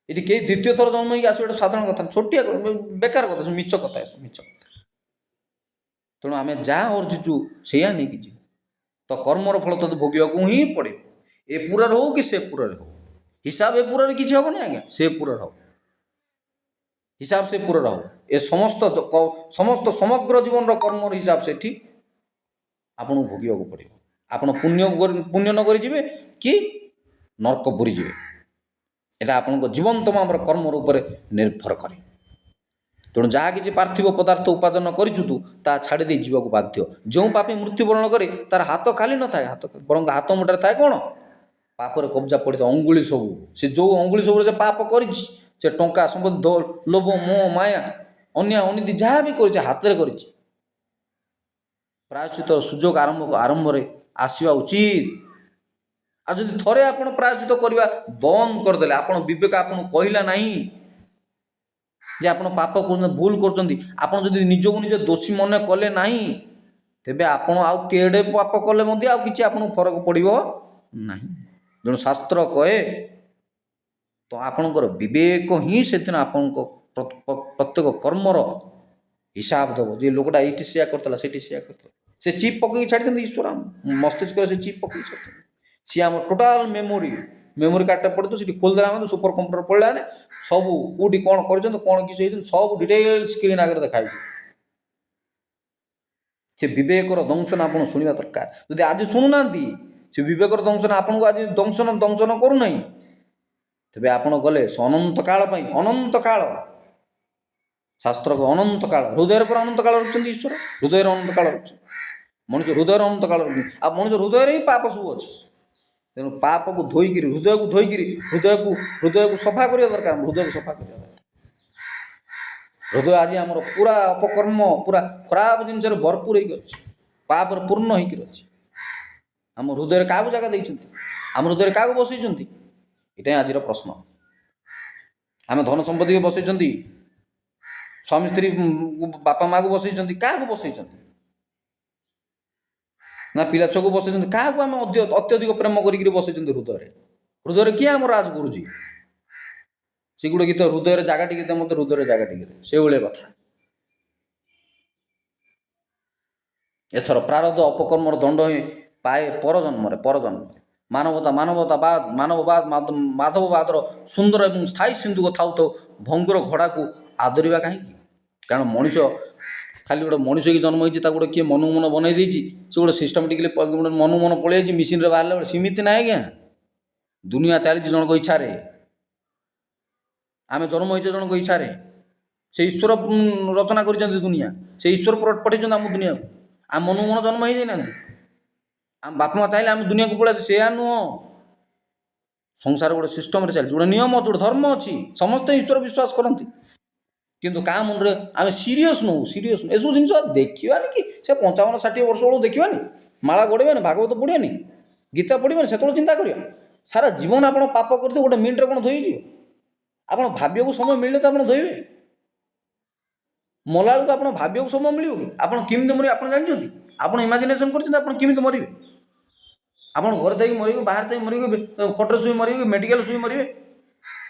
ଏଠି କେହି ଦ୍ୱିତୀୟ ଥର ଜନ୍ମ ହେଇକି ଆସିବ, ଏଟା ସାଧାରଣ କଥା, ଛୋଟିଆ ବେକାର କଥା, ମିଛ କଥା, ଏସବୁ ମିଛ କଥା। ତେଣୁ ଆମେ ଯାହା ଅର୍ଜିଛୁ ସେଇଆ ନେଇକି ଯିବୁ। ତ କର୍ମର ଫଳ ତତେ ଭୋଗିବାକୁ ହିଁ ପଡ଼ିବ। ଏ ପୁରାରେ ହଉ କି ସେ ପୁରାରେ ହଉ। ହିସାବ ଏ ପୁରାରେ କିଛି ହେବନି ଆଜ୍ଞା, ସେ ପୁରାରେ ହବ। ହିସାବ ସେ ପୁରାରେ ହବ। ଏ ସମସ୍ତ ସମଗ୍ର ଜୀବନର କର୍ମର ହିସାବ ସେଠି ଆପଣଙ୍କୁ ଭୋଗିବାକୁ ପଡ଼ିବ। ଆପଣ ପୁଣ୍ୟ ନ କରି ଯିବେ କି ନର୍କ ପୁରୀ ଯିବେ, এটা ଆପଣଙ୍କ ଜୀବନ ତମାମର କର୍ମର ଉପରେ ନିର୍ଭର କରେ। ତେଣୁ ଯାହା କିଛି ପାର୍ଥିବ ପଦାର୍ଥ ଉପାର୍ଜନ କରିଛୁ ତୁ, ତାହା ଛାଡ଼ି ଦେଇ ଯିବାକୁ ବାଧ୍ୟ। ଯେଉଁ ପାପୀ ମୃତ୍ୟୁବରଣ କରେ ତାର ହାତ ଖାଲି ନଥାଏ, ବରଂ ହାତ ମୁଠାରେ ଥାଏ କ'ଣ? ପାପରେ କବ୍ଜା ପଡ଼ିଥାଏ ଅଙ୍ଗୁଳି ସବୁ। ସେ ଯେଉଁ ଅଙ୍ଗୁଳି ସବୁରେ ସେ ପାପ କରିଛି, ସେ ଟଙ୍କା, ସମ୍ପତ୍ତି, ଲୋଭ, ମୋହ, ମାୟା, ଅନ୍ୟାୟ ଅନୀତି ଯାହା ବି କରିଛି ହାତରେ କରିଛି। ପ୍ରାୟଶ୍ଚିତ ସୁଯୋଗ ଆରମ୍ଭରେ ଆସିବା ଉଚିତ। ଆଉ ଯଦି ଥରେ ଆପଣ ପ୍ରାୟଶ୍ଚିତ କରିବା ବନ୍ଦ କରିଦେଲେ, ଆପଣ ବିବେକ ଆପଣଙ୍କୁ କହିଲା ନାହିଁ ଯେ ଆପଣ ପାପ କରୁଛନ୍ତି, ଭୁଲ କରୁଛନ୍ତି, ଆପଣ ଯଦି ନିଜକୁ ନିଜେ ଦୋଷୀ ମନେ କଲେ ନାହିଁ, ତେବେ ଆପଣ ଆଉ କେଡ଼େ ପାପ କଲେ ମଧ୍ୟ ଆଉ କିଛି ଆପଣଙ୍କୁ ଫରକ ପଡ଼ିବ ନାହିଁ। ତେଣୁ ଶାସ୍ତ୍ର କହେ ତ ଆପଣଙ୍କର ବିବେକ ହିଁ ସେଦିନ ଆପଣଙ୍କ ପ୍ରତ୍ୟେକ କର୍ମର ହିସାବ ଦେବ। ଯେ ଲୋକଟା ଏଇଠି ସେୟା କରିଥିଲା, ସେଇଠି ସେୟା କରିଥିଲା, ସେ ଚିପ୍ ପକେଇକି ଛାଡ଼ିଛନ୍ତି ଈଶ୍ୱର ମସ୍ତିଷ୍କରେ, ସେ ଚିପ୍ ପକେଇକି ଛାଡ଼ିଛନ୍ତି। ସିଏ ଆମ ଟୋଟାଲ ମେମୋରି କାର୍ଡ଼ଟା ପଡ଼ିଥିବ, ସେଠି ଖୋଲିଦେଲା ମାନେ ସୁପର କମ୍ପ୍ୟୁଟର ପଡ଼ିଲା ମାନେ ସବୁ କେଉଁଠି କ'ଣ କରିଛନ୍ତି, କ'ଣ କିଛି ହେଇଛନ୍ତି, ସବୁ ଡିଟେଲ ସ୍କ୍ରିନ୍ ଆଗରେ ଦେଖାଯିବ। ସେ ବିବେକର ଦଂଶନ ଆପଣ ଶୁଣିବା ଦରକାର। ଯଦି ଆଜି ଶୁଣୁନାହାନ୍ତି, ସେ ବିବେକର ଦଂଶନ ଆପଣଙ୍କୁ ଆଜି ଦଂଶନ କରୁନାହିଁ, ତେବେ ଆପଣ ଗଲେ ସେ ଅନନ୍ତ କାଳ ପାଇଁ, ଅନନ୍ତ କାଳ, ଶାସ୍ତ୍ରକୁ ଅନନ୍ତ କାଳ, ହୃଦୟରେ ପୁରା ଅନନ୍ତ କାଳ ରଖିଛନ୍ତି ଈଶ୍ୱର, ହୃଦୟରେ ଅନନ୍ତ କାଳ ରଖିଛନ୍ତି। ମଣିଷ ହୃଦୟରେ ଅନନ୍ତ କାଳ ରଖିଛନ୍ତି, ଆଉ ମଣିଷ ହୃଦୟରେ ହିଁ ପାପ ସବୁ ଅଛି। ତେଣୁ ପାପକୁ ଧୋଇକିରି, ହୃଦୟକୁ ସଫା କରିବା ଦରକାର। ହୃଦୟକୁ ସଫା କରିବା ଦରକାର। ହୃଦୟ ଆଜି ଆମର ପୁରା ଅପକର୍ମ, ପୁରା ଖରାପ ଜିନିଷରେ ଭରପୁର ହେଇକି ଅଛି, ପାପରେ ପୂର୍ଣ୍ଣ ହେଇକି ଅଛି। ଆମ ହୃଦୟରେ କାହାକୁ ଜାଗା ଦେଇଛନ୍ତି? ଆମ ହୃଦୟରେ କାହାକୁ ବସେଇଛନ୍ତି? ଏଇଟା ହିଁ ଆଜିର ପ୍ରଶ୍ନ। ଆମେ ଧନ ସମ୍ପତ୍ତିକୁ ବସେଇଛନ୍ତି, ସ୍ୱାମୀ ସ୍ତ୍ରୀ ବାପା ମାଆକୁ ବସେଇଛନ୍ତି, କାହାକୁ ବସେଇଛନ୍ତି? ନା ପିଲା ଛୁଆକୁ ବସେଇଛନ୍ତି? କାହାକୁ ଆମେ ଅତ୍ୟଧିକ ପ୍ରେମ କରିକି ବସେଇଛନ୍ତି ହୃଦୟରେ? ହୃଦୟରେ କିଏ ଆମର ରାଜ କରୁଛି? ସେ ଗୋଟେ ଗୀତ, ହୃଦୟରେ ଜାଗା ଟିକେ ଦେ ମୋତେ, ହୃଦୟରେ ଜାଗା ଟିକେ ଦେ, ସେଇଭଳିଆ କଥା। ଏଥର ପ୍ରାରବ୍ଧ ଅପକର୍ମର ଦଣ୍ଡ ହିଁ ପାଏ ପରଜନ୍ମରେ। ମାନବବାଦ ମାଧବବାଦର ସୁନ୍ଦର ଏବଂ ସ୍ଥାୟୀ ସିନ୍ଧୁକ ଥାଉ ଥାଉ ଭଙ୍ଗୁର ଘୋଡ଼ାକୁ ଆଦରିବା କାହିଁକି? କାରଣ ମଣିଷ ଖାଲି ଗୋଟେ ମଣିଷ ହେଇକି ଜନ୍ମ ହେଇଛି, ତାକୁ ଗୋଟେ କିଏ ମନକୁ ମନ ବନେଇ ଦେଇଛି, ସେ ଗୋଟେ ସିଷ୍ଟମେଟିକଲି ଗୋଟେ ମନକୁ ମନ ପଳେଇ ଯାଇଛି ମେସିନରେ ବାହାରିଲା ବେଳେ। ସେମିତି ନାହିଁ ଆଜ୍ଞା। ଦୁନିଆ ଚାଲିଛି ଜଣଙ୍କ ଇଚ୍ଛାରେ, ଆମେ ଜନ୍ମ ହେଇଛେ ଜଣଙ୍କ ଇଚ୍ଛାରେ। ସେ ଈଶ୍ୱର ରଚନା କରିଛନ୍ତି ଦୁନିଆ, ସେ ଈଶ୍ୱର ପଠାଇଛନ୍ତି ଆମ ଦୁନିଆକୁ। ଆମ ମନକୁ ମନ ଜନ୍ମ ହେଇଯାଇନାହାନ୍ତି। ଆମ ବାପା ମା ଚାହିଁଲେ ଆମେ ଦୁନିଆକୁ ପଳେଇ ଆସିଛୁ, ସେୟା ନୁହଁ। ସଂସାର ଗୋଟେ ସିଷ୍ଟମରେ ଚାଲିଛି, ଗୋଟେ ନିୟମ ଅଛି, ଗୋଟେ ଧର୍ମ ଅଛି। ସମସ୍ତେ ଈଶ୍ୱର ବିଶ୍ୱାସ କରନ୍ତି, କିନ୍ତୁ କାହା ମନରେ ଆମେ ସିରିୟସ୍ ନୁହଁ। ଏସବୁ ଜିନିଷ ଦେଖିବାନି କି? ସେ 55-60 ବର୍ଷ ବେଳକୁ ଦେଖିବାନି, ମାଳା ଗଢ଼ିବାନି, ଭାଗବତ ପଢ଼ିବାନି, ଗୀତା ପଢ଼ିବାନି, ସେତେବେଳେ ଚିନ୍ତା କରିବା। ସାରା ଜୀବନ ଆପଣ ପାପ କରିଥିବେ, ଗୋଟେ ମିନିଟ୍ରେ କ'ଣ ଧୋଇଯିବ? ଆପଣ ଭାବିବାକୁ ସମୟ ମିଳିଲେ ତ ଆପଣ ଧୋଇବେ। ମଲାବେଳକୁ ଆପଣ ଭାବିବାକୁ ସମୟ ମିଳିବ କି? ଆପଣ କେମିତି ମରିବେ ଆପଣ ଜାଣିଛନ୍ତି? ଆପଣ ଇମାଜିନେସନ୍ କରିଛନ୍ତି ଆପଣ କେମିତି ମରିବେ? ଆପଣ ଘରେ ଥାଇକି ମରିବେ, ବାହାରେ ଥାଇକି ମରିବେ, ଖଟରେ ଶୋଇ ମରିବେ, ମେଡ଼ିକାଲ ଶୋଇ ମରିବେ,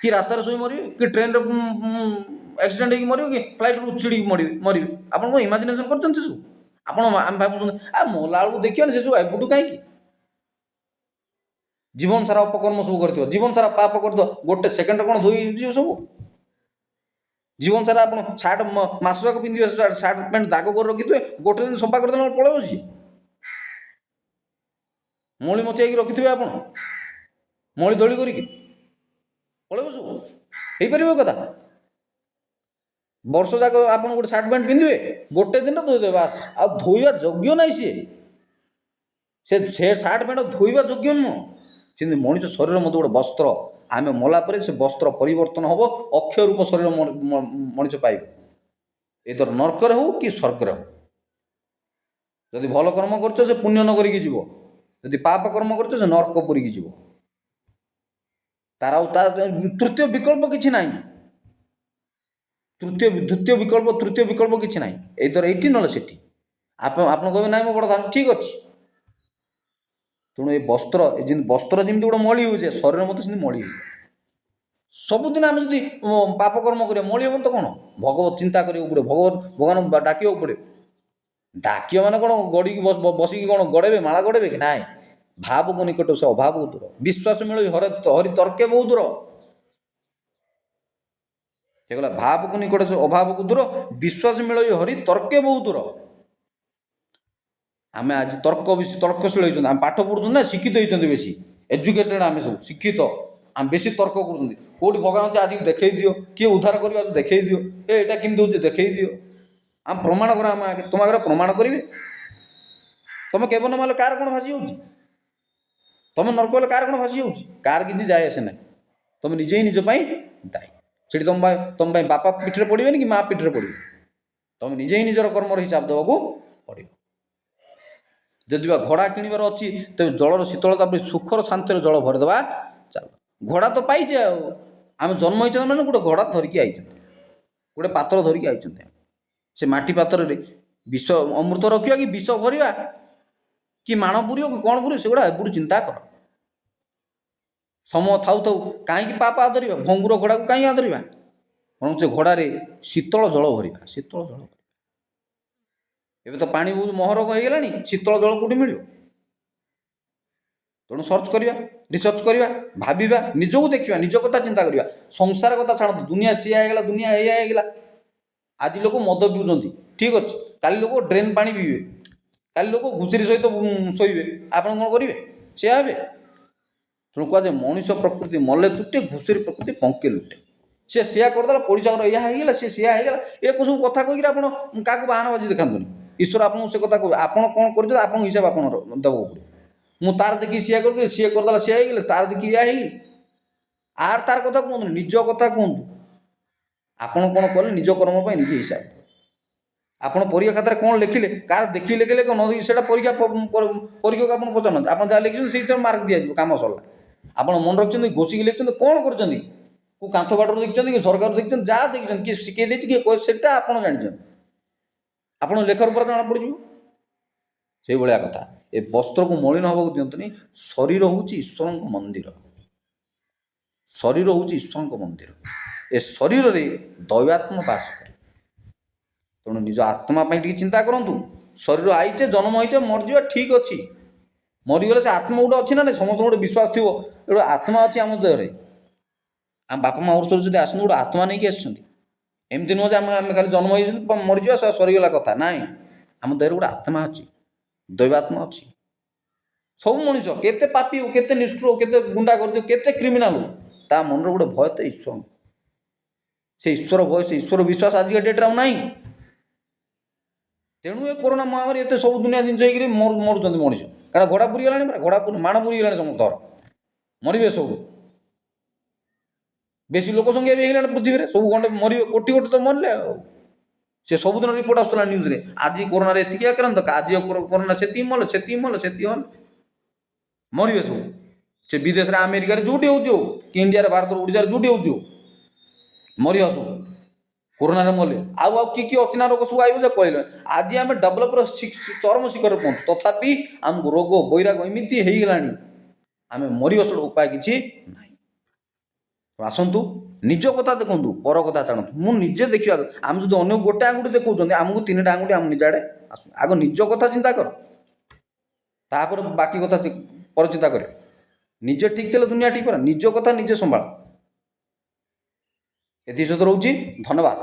କି ରାସ୍ତାରେ ଶୋଇ ମରିବେ, କି ଟ୍ରେନରେ ଆକ୍ସିଡେଣ୍ଟ ହେଇକି ମରିବେ, କି ଫ୍ଲାଇଟ୍ରୁ ଛିଡ଼ିକି ମରିବେ? ଆପଣ କ'ଣ ଇମାଜିନେସନ୍ କରିଛନ୍ତି ସେସବୁ? ଆମେ ଭାବୁଛନ୍ତି ମଲାବେଳକୁ ଦେଖିବାନି ସେସବୁ ଏବେଠୁ କାହିଁକି? ଜୀବନ ସାରା ଅପକର୍ମ ସବୁ କରିଥିବ, ଜୀବନ ସାରା ପାପ କରିଥିବ, ଗୋଟେ ସେକେଣ୍ଡରେ କ'ଣ ଧୋଇଯିବ ସବୁ? ଜୀବନ ସାରା ଆପଣ ମାସ ଯାକ ପିନ୍ଧିବେ ସାର୍ଟ ପ୍ୟାଣ୍ଟ ଦାଗ କରି ରଖିଥିବେ, ଗୋଟେ ଦିନ ସଫା କରିଦେଲେ ପଳେଇବ ସିଏ। ମଳି ମଚେଇକି ରଖିଥିବେ ଆପଣ, ମଳି ଧଳି କରିକି ପଳେଇବ ସବୁ? ହେଇପାରିବ କଥା? ବର୍ଷ ଯାକ ଆପଣ ଗୋଟେ ସାର୍ଟ ପ୍ୟାଣ୍ଟ ପିନ୍ଧିବେ, ଗୋଟେ ଦିନ ଧୋଇଦେବେ ବାସ୍, ଆଉ ଧୋଇବା ଯୋଗ୍ୟ ନାହିଁ ସିଏ। ସେ ସାର୍ଟ ପ୍ୟାଣ୍ଟ ଧୋଇବା ଯୋଗ୍ୟ ନୁହଁ। ସେମିତି ମଣିଷ ଶରୀର ମଧ୍ୟ ଗୋଟେ ବସ୍ତ୍ର, ଆମେ ମଲା ପରେ ସେ ବସ୍ତ୍ର ପରିବର୍ତ୍ତନ ହେବ, ଅକ୍ଷୟ ରୂପ ଶରୀର ମଣିଷ ପାଇବ। ଏଥର ନର୍କରେ ହେଉ କି ସ୍ୱର୍ଗରେ ହେଉ। ଯଦି ଭଲ କର୍ମ କରୁଛ ସେ ପୁଣ୍ୟ ନଗରୀକି ଯିବ, ଯଦି ପାପ କର୍ମ କରୁଛ ସେ ନର୍କ ପୁରୀକି ଯିବ। ତାର ଆଉ ତୃତୀୟ ବିକଳ୍ପ କିଛି ନାହିଁ। ତୃତୀୟ ବିକଳ୍ପ କିଛି ନାହିଁ। ଏଇଥର ଏଇଠି ନହେଲେ ସେଠି। ଆପଣ କହିବେ ନାହିଁ ମୋ ବଡ଼ ଧାନ, ଠିକ୍ ଅଛି। ତେଣୁ ଏ ବସ୍ତ୍ର ଯେମିତି ଗୋଟେ ମଳି ହେଉଛି, ଶରୀର ମଧ୍ୟ ସେମିତି ମଳି ହେଉଛି। ସବୁଦିନ ଆମେ ଯଦି ପାପ କର୍ମ କରିବା, ମଳି ହେବ ତ କ'ଣ? ଭଗବତ ଚିନ୍ତା କରିବାକୁ ପଡ଼ିବ, ଭଗବାନଙ୍କୁ ଡାକିବାକୁ ପଡ଼ିବ। ଡାକିବ ମାନେ କ'ଣ ଗଡ଼ିକି ବସିକି କ'ଣ ଗଡ଼େଇବେ, ମାଳା ଗଡ଼େଇବେ କି? ନାହିଁ। ଭାବକୁ ନିକଟ ସେ ଅଭାବକୁ ଦୂର, ବିଶ୍ୱାସ ମିଳେ ହରି ତର୍କେ ବହୁ ଦୂର। ସେ କହିଲା ଭାବକୁ ନିକଟ ସେ ଅଭାବକୁ ଦୂର, ବିଶ୍ୱାସ ମିଳେ ହରି ତର୍କେ ବହୁ ଦୂର। ଆମେ ଆଜି ତର୍କଶୀଳ ହେଇଛନ୍ତି, ଆମେ ପାଠ ପଢ଼ୁଛନ୍ତି ନା, ଶିକ୍ଷିତ ହେଇଛନ୍ତି ବେଶୀ, ଏଜୁକେଟେଡ଼ ଆମେ ସବୁ ଶିକ୍ଷିତ, ଆମେ ବେଶୀ ତର୍କ କରୁଛନ୍ତି। କେଉଁଠି ଭଗବାନ ଅଛି ଆଜିକି ଦେଖେଇ ଦିଅ, କିଏ ଉଦ୍ଧାର କରିବା ଦେଖେଇ ଦିଅ, ଏଇଟା କେମିତି ହେଉଛି ଦେଖେଇ ଦିଅ, ଆମେ ପ୍ରମାଣ କର ଆମ ଆଗରେ। ତୁମ ଆଗରେ ପ୍ରମାଣ କରିବେ? ତୁମେ କେବେ ନ ମାରିଲେ କାହାର କ'ଣ ଭାସି ଯାଉଛି? ତୁମେ ନର୍କ ହେଲେ କାହାର କ'ଣ ଭାସି ଯାଉଛି? କାହାର କିଛି ଯାଏ ଆସେ ନାହିଁ। ତୁମେ ନିଜେ ହିଁ ନିଜ ପାଇଁ ଦାୟୀ। ସେଠି ତୁମ ପାଇଁ ବାପା ପିଠିରେ ପଡ଼ିବେନି କି ମା ପିଠିରେ ପଡ଼ିବେ, ତୁମେ ନିଜେ ହିଁ ନିଜର କର୍ମର ହିସାବ ଦେବାକୁ ପଡ଼ିବ। ଯଦି ବା ଘୋଡ଼ା କିଣିବାର ଅଛି ତେବେ ଜଳର ଶୀତଳତା ପାଇଁ ସୁଖର ଶାନ୍ତିର ଜଳ ଭରିଦେବା ଚାଲ। ଘୋଡ଼ା ତ ପାଇଛେ ଆଉ, ଆମେ ଜନ୍ମ ହେଇଛନ୍ତି ମାନେ ଗୋଟେ ଘୋଡ଼ା ଧରିକି ଆଇଛନ୍ତି, ଗୋଟେ ପାତ୍ର ଧରିକି ଆଇଛନ୍ତି। ସେ ମାଟି ପାତ୍ରରେ ବିଷ ଅମୃତ ରଖିବା କି ବିଷ ଭରିବା କି ମାଣ ପୁରିବ କି କ'ଣ ପୁରିବ ସେଗୁଡ଼ା ଏପଟୁ ଚିନ୍ତା କର। ସମୟ ଥାଉ ଥାଉ କାହିଁକି ପାପ ଆଦରିବା, ଭଙ୍ଗୁର ଘୋଡ଼ାକୁ କାହିଁକି ଆଦରିବା, ବରଂ ସେ ଘୋଡ଼ାରେ ଶୀତଳ ଜଳ ଭରିବା, ଶୀତଳ ଜଳ। ଏବେ ତ ପାଣି ବହୁତ ମହରକ ହେଇଗଲାଣି, ଶୀତଳ ଜଳ କେଉଁଠି ମିଳିବ? ତେଣୁ ସର୍ଚ୍ଚ କରିବା, ରିସର୍ଚ୍ଚ କରିବା, ଭାବିବା, ନିଜକୁ ଦେଖିବା, ନିଜ କଥା ଚିନ୍ତା କରିବା। ସଂସାର କଥା ଛାଡ଼ନ୍ତୁ, ଦୁନିଆ ସିଆ ହେଇଗଲା, ଦୁନିଆ ଏଇଆ ହେଇଗଲା। ଆଜି ଲୋକ ମଦ ପିଉଛନ୍ତି, ଠିକ୍ ଅଛି, କାଲି ଲୋକ ଡ୍ରେନ୍ ପାଣି ପିଇବେ, କାଲି ଲୋକ ଘୁଷୁରି ସହିତ ଶୋଇବେ, ଆପଣ କ'ଣ କରିବେ? ସେୟା ହେବେ। ତେଣୁ କୁହାଯାଏ ମଣିଷ ପ୍ରକୃତି ମଲେ ତୁଟେ, ଘୁଷୁରି ପ୍ରକୃତି ପଙ୍କେ ଲୁଟେ। ସେ ସେୟା କରିଦେଲା, ପଡ଼ିଶା ଘର ଏଇଆ ହେଇଗଲା, ସେ ସେୟା ହେଇଗଲା, ଏ ସବୁ କଥା କହିକିରି ଆପଣ କାହାକୁ ବାହାନବାଜି ଦେଖାନ୍ତୁନି। ଈଶ୍ୱର ଆପଣଙ୍କୁ ସେ କଥା କହିବେ, ଆପଣ କ'ଣ କରିଛନ୍ତି ଆପଣଙ୍କ ହିସାବ ଆପଣ ଦେବାକୁ ପଡ଼ିବ। ମୁଁ ତାର ଦେଖି ସିଏ କରିଦେଲି, ସିଏ କରିଦେଲା ସିଏ ହେଇଗଲେ, ତାର ଦେଖି ଇୟା ହେଇଗଲି। ତାର କଥା କୁହନ୍ତୁନି, ନିଜ କଥା କୁହନ୍ତୁ। ଆପଣ କ'ଣ କଲେ ନିଜ କର୍ମ ପାଇଁ ନିଜେ ହିସାବ। ଆପଣ ପରୀକ୍ଷା ଖାତାରେ କ'ଣ ଲେଖିଲେ, କାହାର ଦେଖିକି ଲେଖିଲେ କ'ଣ ସେଇଟା ପରୀକ୍ଷାକୁ ଆପଣ ପଚାରୁନାହାନ୍ତି। ଆପଣ ଯାହା ଲେଖିଛନ୍ତି ସେଇଥିରେ ମାର୍କ ଦିଆଯିବ, କାମ ସରିଲା। ଆପଣ ମନେ ରଖିଛନ୍ତି, ଘୋଷିକି ଲେଖିଛନ୍ତି, କ'ଣ କରିଛନ୍ତି, କେଉଁ କାନ୍ଥ ବାଟରୁ ଦେଖିଛନ୍ତି କି ସରକାର ଦେଖିଛନ୍ତି, ଯାହା ଦେଖିଛନ୍ତି, କିଏ ଶିଖେଇ ଦେଇଛି କିଏ ସେଟା ଆପଣ ଜାଣିଛନ୍ତି। ଆପଣ ଲେଖାର ଉପରେ ଜଣାପଡ଼ିଯିବ। ସେଇଭଳିଆ କଥା। ଏ ବସ୍ତ୍ରକୁ ମଳିନ ହେବାକୁ ଦିଅନ୍ତୁନି। ଶରୀର ହେଉଛି ଈଶ୍ୱରଙ୍କ ମନ୍ଦିର, ଶରୀର ହେଉଛି ଈଶ୍ୱରଙ୍କ ମନ୍ଦିର। ଏ ଶରୀରରେ ଦୈବାତ୍ମ ବାସ କରେ। ତେଣୁ ନିଜ ଆତ୍ମା ପାଇଁ ଟିକେ ଚିନ୍ତା କରନ୍ତୁ। ଶରୀର ଆଇଛେ, ଜନ୍ମ ହେଇଛେ, ମରିଯିବା ଠିକ୍ ଅଛି। ମରିଗଲେ ସେ ଆତ୍ମା ଗୋଟେ ଅଛି ନା ନାହିଁ, ସମସ୍ତଙ୍କୁ ଗୋଟେ ବିଶ୍ୱାସ ଥିବ ଗୋଟେ ଆତ୍ମା ଅଛି ଆମ ଦେହରେ। ଆମ ବାପା ମା ବର୍ଷରୁ ଯଦି ଆସନ୍ତୁ ଗୋଟେ ଆତ୍ମା ନେଇକି ଆସିଛନ୍ତି। ଏମିତି ନୁହଁ ଯେ ଆମେ ଖାଲି ଜନ୍ମ ହେଇଛନ୍ତି ମରିଯିବା ସରିଗଲା କଥା, ନାହିଁ। ଆମ ଦେହରେ ଗୋଟେ ଆତ୍ମା ଅଛି, ଦୈବାତ୍ମା ଅଛି। ସବୁ ମଣିଷ କେତେ ପାପି ହଉ, କେତେ ନିଷ୍ଠୁର ହଉ, କେତେ ଗୁଣ୍ଡା କରିଥିବ, କେତେ କ୍ରିମିନାଲ ହଉ, ତା ମନରେ ଗୋଟେ ଭୟ ତ ଈଶ୍ୱର। ସେ ଈଶ୍ୱର ଭୟ, ସେ ଈଶ୍ୱର ବିଶ୍ୱାସ ଆଜିକା ଡେଟ୍ରେ ଆଉ ନାହିଁ। ତେଣୁ ଏ କରୋନା ମହାମାରୀ ଏତେ ସବୁ ଦୁନିଆ ଜିନିଷ ହେଇକରି ମରୁଛନ୍ତି ମଣିଷ। କାରଣ ଘୋଡ଼ା ପୁରିଗଲାଣି, ପରା ଘୋଡ଼ା ମାଣ ପୁରିଗଲାଣି ସମସ୍ତଙ୍କର, ମରିବେ ସବୁ। ବେଶୀ ଲୋକ ସଂଖ୍ୟା ବି ହେଇଗଲାଣି ପୃଥିବୀରେ, ସବୁ ଗଣ୍ଡେ ମରିବେ, କୋଟି କୋଟି ତ ମରିଲେ ଆଉ। ସେ ସବୁଦିନ ରିପୋର୍ଟ ଆସୁଥିଲା ନ୍ୟୁଜ୍ରେ, ଆଜି କୋରୋନାରେ ଏତିକି ଆକ୍ରାନ୍ତ, ଆଜି କୋରୋନା ସେତିକି ମଲେ, ସେତିକି ମଲେ, ସେତିକି ହଲେ, ମରିବେ ସବୁ। ସେ ବିଦେଶରେ ଆମେରିକାରେ ଯେଉଁଠି ହେଉଛି ହଉ, କି ଇଣ୍ଡିଆରେ, ଭାରତରେ, ଓଡ଼ିଶାରେ ଯେଉଁଠି ହେଉଛି ହଉ, ମରିବା ସବୁ। କୋରୋନାରେ ମଲେ ଆଉ କି କି ଅଚିହ୍ନା ରୋଗ ସବୁ ଆଇବ ଯେ କହିଲେ। ଆଜି ଆମେ ଡେଭଲପର ଚରମ ଶିଖରରେ ପହଞ୍ଚୁ, ତଥାପି ଆମକୁ ରୋଗ ବୈରାଗ ଏମିତି ହେଇଗଲାଣି, ଆମେ ମରିବା ଛଡ଼ା ଉପାୟ କିଛି ନାହିଁ। ଆସନ୍ତୁ ନିଜ କଥା ଦେଖନ୍ତୁ, ପର କଥା ଛାଡ଼ନ୍ତୁ। ମୁଁ ନିଜେ ଦେଖିବା, ଆମେ ଯଦି ଅନ୍ୟ ଗୋଟେ ଆଙ୍ଗୁଠି ଦେଖାଉଛନ୍ତି, ଆମକୁ ତିନିଟା ଆଙ୍ଗୁଠି ଆମ ନିଜ ଆଡ଼େ ଆସୁ। ଆଗ ନିଜ କଥା ଚିନ୍ତା କର, ତାପରେ ବାକି କଥା ପରେ ଚିନ୍ତା କର। ନିଜେ ଠିକ୍ ଥିଲେ ଦୁନିଆ ଠିକ୍ ପରା। ନିଜ କଥା ନିଜେ ସମ୍ଭାଳ। ଏତିକି ସହିତ ରହୁଛି, ଧନ୍ୟବାଦ।